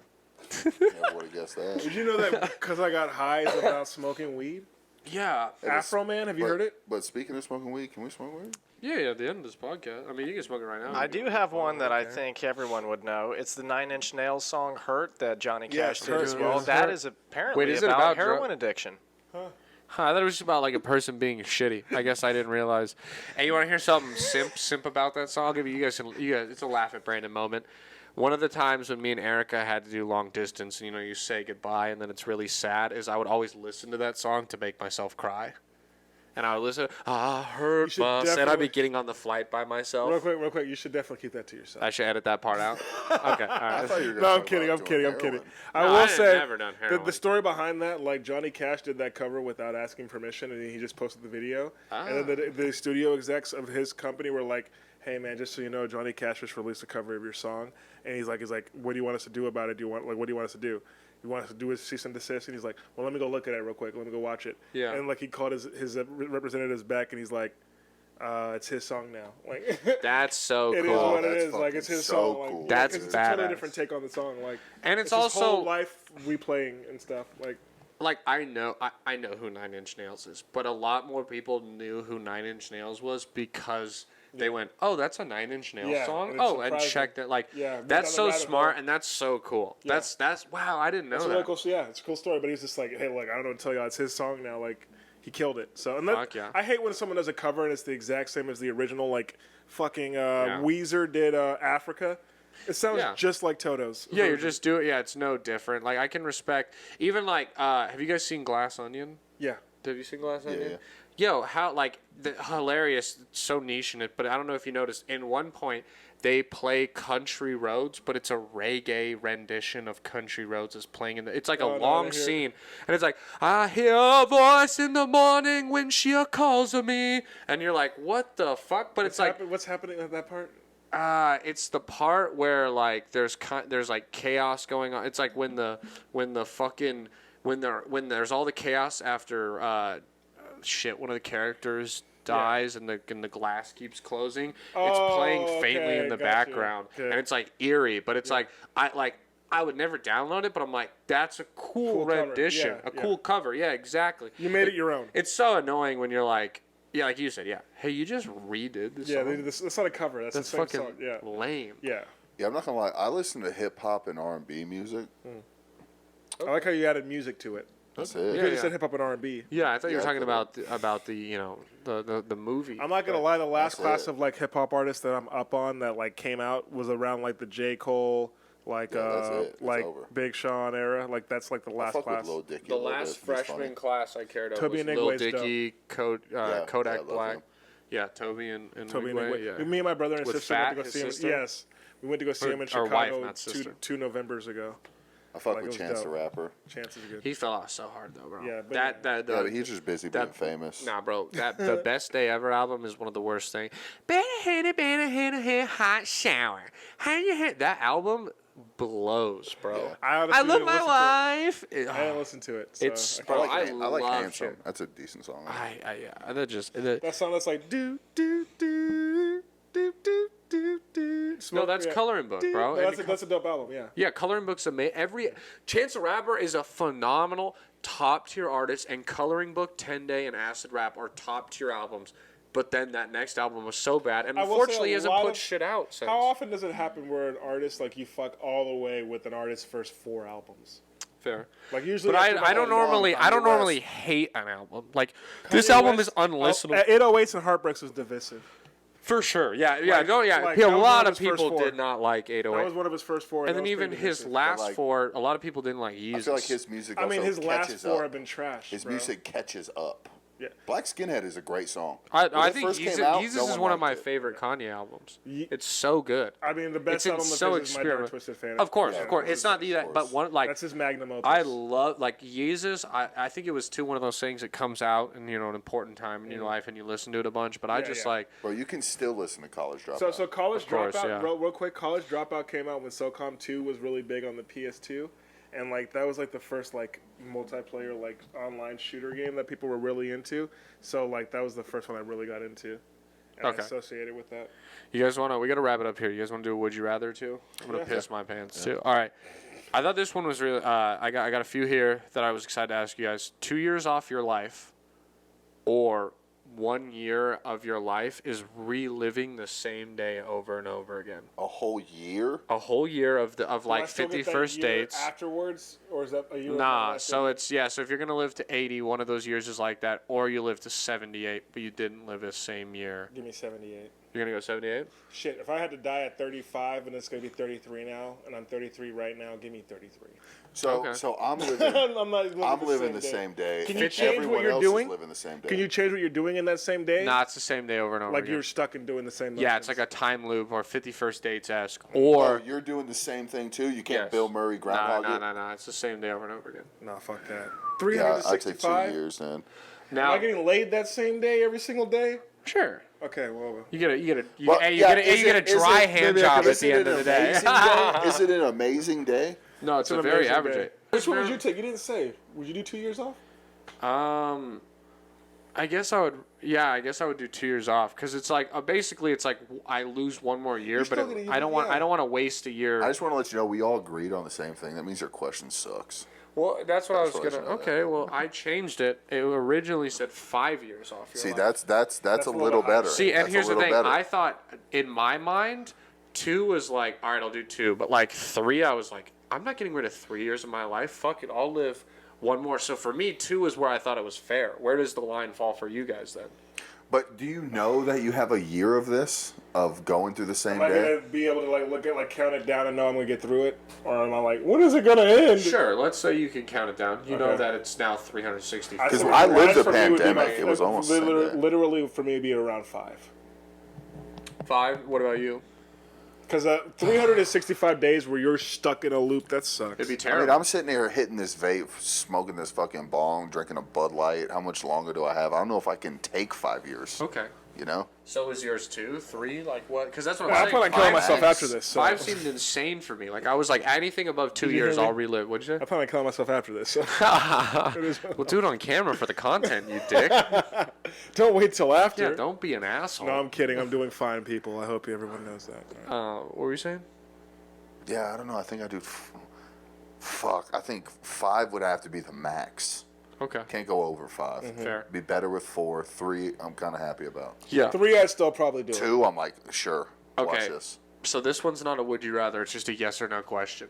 Never would have guessed that. Did you know that because I got high is about smoking weed? Yeah. Afro Man, have you heard it? But speaking of smoking weed, can we smoke weed? Yeah, at the end of this podcast. I mean, you can smoke it right now. I do have one that I think everyone would know. It's the Nine Inch Nails song "Hurt" that Johnny Cash did as well. Yes. That Hurt. is apparently Wait, is it about about heroin addiction. I thought it was just about like a person being shitty. I guess I didn't realize. Hey, you want to hear something simp about that song? I'll give you guys. It's a laugh at Brandon moment. One of the times when me and Erica had to do long distance, and you say goodbye, and then it's really sad, is I would always listen to that song to make myself cry. And I would listen, hurt bus, and I'd be getting on the flight by myself. Real quick, you should definitely keep that to yourself. I should edit that part out. Okay, all right. I thought you were gonna No, I'm talk kidding. about I'm doing kidding. heroin. I No, will I had say never done heroin. the story behind that, like Johnny Cash did that cover without asking permission, and he just posted the video. And then the studio execs of his company were like, "Hey man, just so you know, Johnny Cash just released a cover of your song." And he's like, "What do you want us to do about it? What do you want us to do? You want us to do a cease and desist?" And he's like, "Well, let me go look at it real quick. Let me go watch it." Yeah. And like he called his representatives back, and he's like, "It's his song now." Like That's so it cool. is what it That's is. Like it's his so song. cool. Like, That's it's a totally badass. different take on the song. Like And it's his also whole life replaying and stuff. Like I know who Nine Inch Nails is, but a lot more people knew who Nine Inch Nails was because they went, "Oh, that's a Nine Inch Nails Yeah, song." and it's And surprising. checked it. Like, Yeah, that's down so the rabbit smart hole. and that's so cool. Yeah. That's wow. I didn't know it's that. really cool. So, yeah, it's a cool story. But he's just like, "Hey, look, I don't know what to tell you. It's his song now. Like he killed it." So and Fuck yeah. I hate when someone does a cover and it's the exact same as the original. Like fucking Weezer did Africa. It sounds Yeah. just like Toto's. Yeah, you're just doing. Yeah, it's no different. Like I can respect even like. Have you guys seen Glass Onion? Yeah. Have you seen Glass Onion? yeah. Yo, how like the hilarious, so niche in it. But I don't know if you noticed. In one point, they play Country Roads, but it's a reggae rendition of Country Roads is playing in the. It's like a Oh, no, I long didn't hear it. scene, and it's like I hear a voice in the morning when she calls me, and you're like, what the fuck? But it's like What's happening at that part? it's the part where like there's like chaos going on. It's like when there's all the chaos after one of the characters dies and the glass keeps closing. It's playing faintly in the gotcha. background Okay. and it's like eerie, but it's like I would never download it, but I'm like, that's a cool cover. rendition, Yeah, cool cover. Yeah, exactly. You made it your own. It's so annoying when you're like, yeah, like you said, yeah. Hey, you just redid this Yeah, song. they did this. That's not a cover. That's That's the same fucking song. Yeah. lame. Yeah. Yeah, I'm not gonna lie. I listen to hip hop and R&B music. I like how you added music to it. That's You it. could have yeah. said hip hop and R&B. Yeah, I thought you were Yeah, talking I thought about the movie. I'm not gonna lie. The last That's class lit. of like hip hop artists that I'm up on that like came out was around like the J. Cole, like Yeah, that's it. It's like over. Big Sean era. Like that's like the I last fuck class. with Lil Dicky. The a little last bit. He's freshman funny. class I cared about Toby was and Lil Igwe's Dicky, I Kodak love Black. him. Yeah, Toby and Toby and Igwe, Igwe. yeah. Me and my brother and With sister Fat, went to go his see him. sister? Yes, we went to go see him in Or Chicago wife, not sister. two Novembers ago. I fuck Like, with it was Chance the dope. Rapper. Chance is good. He fell off so hard though, bro. Yeah, but Yeah, but he's just busy being famous. Nah, bro. The Best Day Ever album is one of the worst things. Better hit, hot shower. How you hit that album? Blows, bro. Yeah. I honestly I love didn't my listen to it. wife. I didn't listen to it. So It's I bro. can't- I like love Handsome. it. That's a decent song. Yeah. that song that's like do do do do do do do. No, that's Coloring Book, bro. No, And that's a dope album. Yeah. Yeah, Coloring Book's amazing. Chance the Rapper is a phenomenal top tier artist, and Coloring Book, 10 Day, and Acid Rap are top tier albums. But then that next album was so bad, and I will say unfortunately, he a hasn't lot put of- shit out since. How often does it happen where an artist like you fuck all the way with an artist's first 4 albums? Fair. Like usually. But after about I don't like- normally Kanye West. hate an album. Like this album is unlistenable. 808s and Heartbreaks was divisive. For sure. Yeah. Like- A like, lot that of was one of his people first 4. did not like That was 808. one of his first 4. And then that was even pretty his divisive. last like- 4, a lot of people didn't like Yeezus. I feel like his music I also mean, his last catches 4 up. have been trash. His bro. music catches up. Yeah. Black Skinhead is a great song. I When it think first came Yeezus, out, Yeezus no is one of my liked it. favorite Kanye albums. Ye- It's so good. I mean, the best It's album of so his is My Dark experimental. Twisted Fantasy. Of course, Yeah, of course. of It's not course, the of that, but course. one like That's his magnum opus. I love like Yeezus. I think it was too one of those things that comes out in an important time in your life and you listen to it a bunch. But I Yeah, just yeah. like Bro, you can still listen to College Dropout. So College Of course, Dropout, yeah. real quick, College Dropout came out when SOCOM 2 was really big on the PS2. And, like, that was, like, the first, like, multiplayer, like, online shooter game that people were really into. So, like, that was the first one I really got into. And Okay. I associated with that. you guys want to. We got to wrap it up here. You guys want to do a Would You Rather too? I'm gonna Yeah. piss my pants too. All right. I thought this one was really. I got a few here that I was excited to ask you guys. 2 years off your life, or 1 year of your life is reliving the same day over and over again. A whole year? A whole year of Do like I still 50 get that first year dates. afterwards, or is that a year? Nah, so it's so if you're gonna live to 80, one of those years is like that, or you live to 78, but you didn't live the same year. Give me 78. You're gonna go 78? Shit, if I had to die at 35 and it's gonna be 33 now, and I'm 33 right now, give me 33. So Okay. so I'm living. I'm living the same day. Can you change Everyone what you're else doing? Is living the same day. Can you change what you're doing in that same day? Nah, it's the same day over and over Like again. you're stuck in doing the same. Yeah, it's like a time loop or 51st dates-esque. Or Oh, you're doing the same thing too. You can't Yes. Bill Murray groundhog it. No. It's the same day over and over again. Nah, fuck that. Yeah, I'd say 2 365. years then. Am Now, I getting laid that same day every single day? sure. Okay, well. You get a Well, yeah, you get a is dry it- hand maybe job at is the it end an of the day. amazing day? Is it an amazing day? No, it's an a very amazing average day. day. Which one would you take? You didn't say. Would you do 2 years off? I guess I would. Yeah, I guess I would do 2 years off because it's like basically it's like I lose one more year, You're but still gonna I don't want yeah. I don't want to waste a year. I just want to let you know we all agreed on the same thing. That means your question sucks. Well, that's what I was That's what I gonna. should know Okay, well I changed it. It originally said 5 years off. Your See, life. that's a a little little high. better. See, and That's a here's the little thing. better. I thought in my mind, 2 was like, all right, I'll do 2. But like 3, I was like, I'm not getting rid of 3 years of my life. Fuck it, I'll live one more. So for me, 2 is where I thought it was fair. Where does the line fall for you guys then? But do you know that you have a year of this, of going through the same Am I day? gonna be able to like look at like count it down and know I'm gonna get through it, or am I like, when is it gonna end? Sure, let's say you can count it down. You know Okay. that it's now 365. Because for- I lived for the me would be pandemic. It was almost the same day. literally for me it'd be around 5. 5. What about you? Because 365 days where you're stuck in a loop, that sucks. It'd be I terrible. mean, I'm sitting here hitting this vape, smoking this fucking bong, drinking a Bud Light. How much longer do I have? I don't know if I can take 5 years. Okay. You know? So is yours 2, 3? Like what? Because that's what I I'm plan on saying. killing Five myself max. after this. So. 5 seemed insane for me. Like I was like anything above 2 Did you hear years, me? I'll relive. What'd you I say? plan on killing myself after this. So. Well, do it on camera for the content, you dick. Don't wait till after. Yeah, don't be an asshole. No, I'm kidding. I'm doing fine, people. I hope everyone knows that. What were you saying? Yeah, I don't know. I think I do. Fuck. I think 5 would have to be the max. Okay. Can't go over 5. Fair. Be better with 4. 3, I'm kind of happy about. Yeah. 3, I'd still probably do it. 2, I'm like, sure. Watch Okay. this. So this one's not a would you rather. It's just a yes or no question.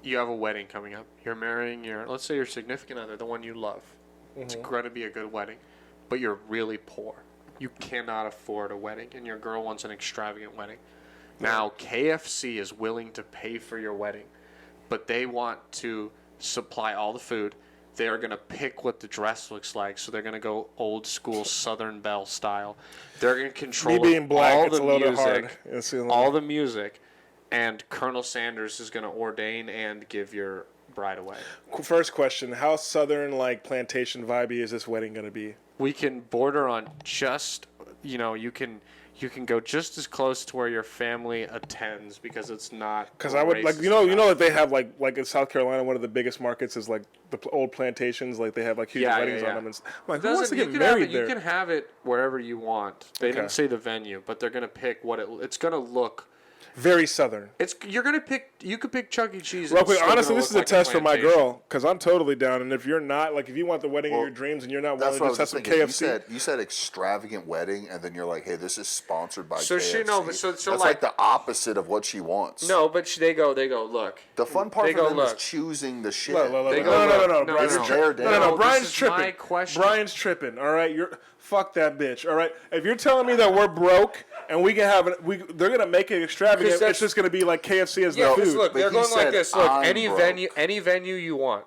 You have a wedding coming up. You're marrying let's say your significant other, the one you love. It's going to be a good wedding, but you're really poor. You cannot afford a wedding, and your girl wants an extravagant wedding. Now, KFC is willing to pay for your wedding, but they want to supply all the food. They're going to pick what the dress looks like, so they're going to go old school Southern Belle style. They're going to control Me being black, all it's the a little bit music, hard. It's a little- all the music, and Colonel Sanders is going to ordain and give your bride away. First question: how southern, like plantation vibey, is this wedding gonna be? We can border on just, you can go just as close to where your family attends because it's not. Because I would like, that they have like in South Carolina, one of the biggest markets is like the old plantations. Like they have like huge weddings on them. And I'm like, who wants to get married there? You can have it wherever you want. They Okay. didn't say the venue, but they're gonna pick what it's gonna look. Very southern. You're gonna pick. You could pick Chuck E. Cheese. Real and quick, it's still honestly, gonna this is look a like test for my plantation. girl because I'm totally down. And if you're not, like, if you want the wedding of your dreams and you're not willing That's to what I was just have just some thinking. KFC, You said extravagant wedding, and then you're like, hey, this is sponsored by So KFC. she- no, but so That's like- like the opposite of what she wants. No, but they go. Look. The fun part They for go, them is look. choosing the shit. Look, They go, no, look. Brian's It's tripping. their day. No, No, Brian's this is tripping. my question. Brian's tripping. All right, fuck that bitch. All right, if you're telling me that we're broke and we can have they're gonna make it extravagant. Because It's just gonna be like KFC as Yeah, the because food. look, But they're he going like said, this. Look, "I'm any broke." venue you want.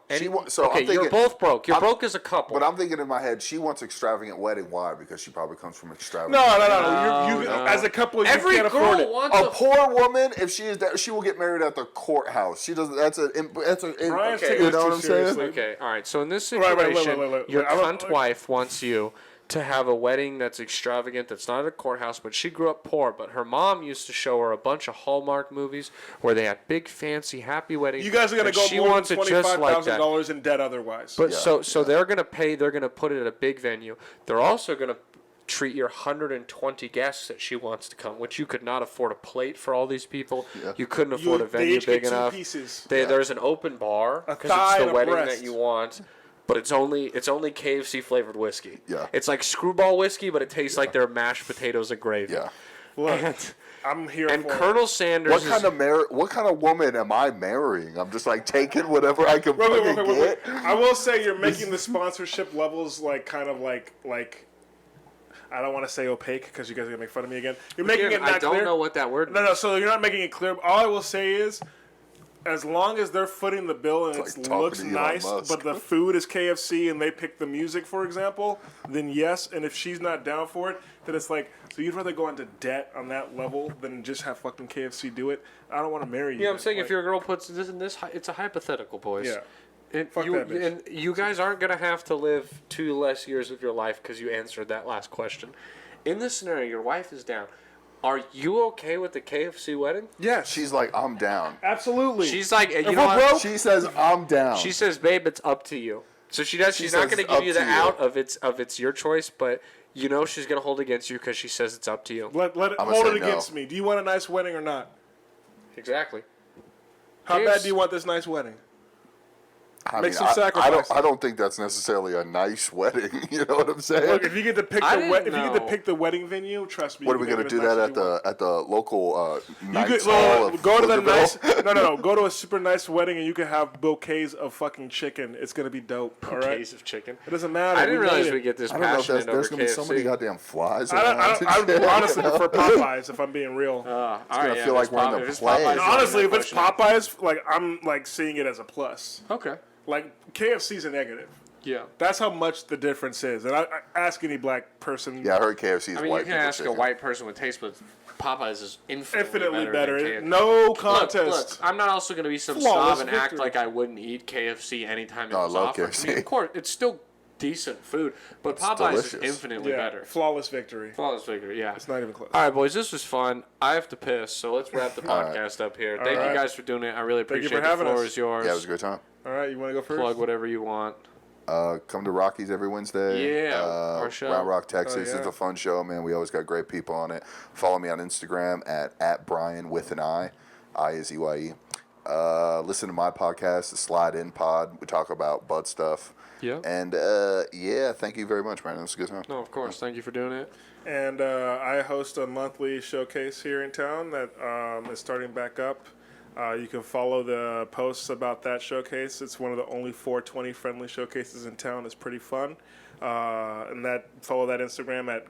So I'm okay, you're thinking- both broke. You're I'm- broke as a couple. But I'm thinking in my head, she wants extravagant wedding. Why? Because she probably comes from extravagant. No. You No. as a couple, you Every can't afford girl it. wants A a. poor woman, if she is that, she will get married at the courthouse. She doesn't. That's a. Brian's Okay, taking you this know too what I'm saying? seriously. Okay, all right. So in this Right, situation, wait. your I don't- cunt wife wants you to have a wedding that's extravagant, that's not at a courthouse, but she grew up poor. But her mom used to show her a bunch of Hallmark movies where they had big, fancy, happy weddings. You guys are gonna and go she more wants than it just like that. $25,000 in debt otherwise. But Yeah. so they're gonna pay. They're gonna put it at a big venue. They're also gonna treat your 120 guests that she wants to come, which you could not afford a plate for all these people. Yeah. You couldn't afford a they venue each get big two enough. pieces. There's an open bar A because thigh it's and the a wedding breast. that you want. but it's only KFC flavored whiskey. Yeah. It's like screwball whiskey, but it tastes like they're mashed potatoes and gravy. Yeah. Look, I'm here And for Colonel Sanders What kind of woman am I marrying? I'm just like taking whatever I can Wait, fucking wait. get. I will say you're making the sponsorship levels like kind of like I don't want to say opaque because you guys are gonna make fun of me again. You're making it not I don't clear. know what that word means. No. So you're not making it clear. All I will say is, as long as they're footing the bill and It's it like talking looks to Elon nice, Musk. but the food is KFC and they pick the music, for example, then yes. And if she's not down for it, then it's like, so you'd rather go into debt on that level than just have fucking KFC do it. I don't want to marry you. Yeah, I'm saying Like, if your girl puts this in this, it's a hypothetical, boys. Yeah. And Fuck you, that bitch. and you guys aren't gonna have to live 2 less years of your life because you answered that last question. In this scenario, your wife is down. Are you okay with the KFC wedding? Yes. She's like, I'm down. Absolutely. She's like, you If know we're what? broke, She says, I'm down. She says, "Babe, it's up to you." So she's not says going to give up you the to you. out of it's your choice, but you know she's going to hold against you because she says it's up to you. let it I'ma hold say it against me. Do you want a nice wedding or not? Exactly. How KFC bad do you want this nice wedding? I Make mean, some I sacrifices. don't think that's necessarily a nice wedding. You know what I'm saying? Look, if you get to pick I the didn't if you get to know. pick the wedding venue, trust me. What are you we can gonna make do it as that nice at as you want. the local You Knights could Hall of go to the Pflugerville? nice. No. Go to a super nice wedding and you can have bouquets of fucking chicken. It's gonna be dope. All right. Case of chicken. It doesn't matter. I didn't realize made we it. get this I don't know if passionate over there's gonna be so many KFC. goddamn flies. I around and would shit. honestly prefer Popeyes if I'm being real. All gonna right, feel like we're in the if it's play. Popeyes, And then honestly, no if it's question. Popeyes, like I'm like seeing it as a plus. Okay. Like KFC's a negative. Yeah. That's how much the difference is. And I ask any black person. Yeah, I heard KFC is I mean, white you can people ask chicken. a white person with taste buds. Popeyes is Infinitely better. than KFC. No Look, contest. I'm not also going to be some Flawless snob and act victory. like I wouldn't eat KFC anytime it No, I was love offered to me. KFC. Of course, it's still decent food, but Popeyes delicious. is infinitely better. Flawless victory. Flawless victory, yeah. It's not even close. All right, boys, this was fun. I have to piss, so let's wrap the All right. podcast up here. Thank right. you guys for doing it. I really Thank you appreciate for it. The having floor us. is yours. Yeah, it was a good time. All right, you want to go first? Plug whatever you want. Come to Rockies every Wednesday. Yeah, our show. Round Rock, Texas. Oh, yeah. It's a fun show, man. We always got great people on it. Follow me on Instagram at Brian with an I. I is EYE. Listen to my podcast, the Slide In Pod. We talk about butt stuff. Yeah. And yeah, thank you very much, man. It was a good time. No, of course. Thank you for doing it. And I host a monthly showcase here in town that is starting back up. You can follow the posts about that showcase. It's one of the only 420 friendly showcases in town. It's pretty fun. And follow that Instagram at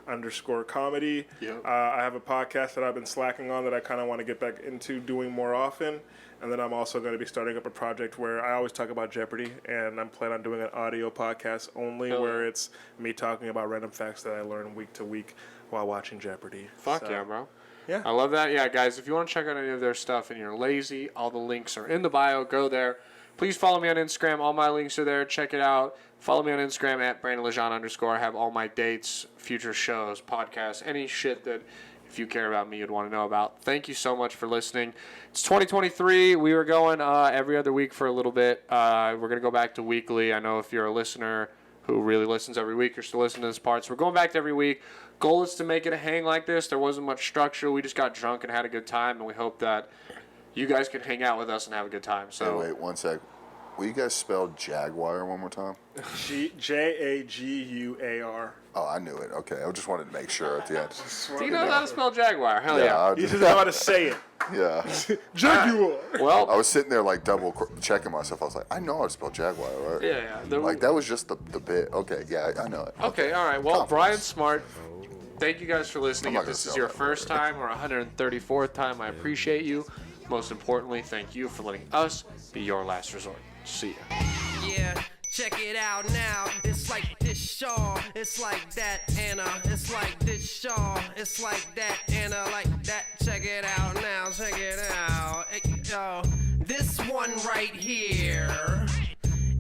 green_house_comedy. Yep. I have a podcast that I've been slacking on that I kind of want to get back into doing more often. And then I'm also going to be starting up a project where I always talk about Jeopardy, and I'm planning on doing an audio podcast only Hell where yeah. it's me talking about random facts that I learn week to week while watching Jeopardy. Fuck So, yeah, bro. Yeah. I love that. Yeah, guys, if you want to check out any of their stuff and you're lazy, all the links are in the bio. Go there. Please follow me on Instagram. All my links are there. Check it out. Follow me on Instagram at BrandonLejean_. I have all my dates, future shows, podcasts, any shit that if you care about me, you'd want to know about. Thank you so much for listening. It's 2023. We were going every other week for a little bit. We're going to go back to weekly. I know if you're a listener who really listens every week, you're still listening to this part. So we're going back to every week. Goal is to make it a hang like this. There wasn't much structure. We just got drunk and had a good time, and we hope that you guys can hang out with us and have a good time. So Hey, wait, one sec. Will you guys spell Jaguar one more time? Jaguar. Oh, I knew it. Okay, I just wanted to make sure at the end. do you know how to spell Jaguar? Hell yeah. I You just- just know how to say it. yeah. Jaguar. I Well, was sitting there like double checking myself. I was like, I know how to spell Jaguar, right? yeah. Like that was just the bit. Okay, yeah, I know it. Okay, all right. Well, Confidence. Brian Smart, thank you guys for listening. I'm If not this gonna is sell your that first word. time or 134th time, I appreciate you. Most importantly, thank you for letting us be your last resort. See ya. Yeah, check it out now. It's like this Shaw, it's like that Anna. It's like this Shaw, it's like that Anna, like that. Check it out now, check it out. Yo, this one right here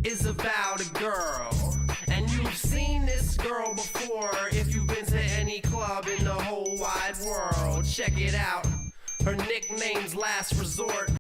is about a girl. And you've seen this girl before if you've been to any club in the whole wide world. Check it out. Her nickname's Last Resort.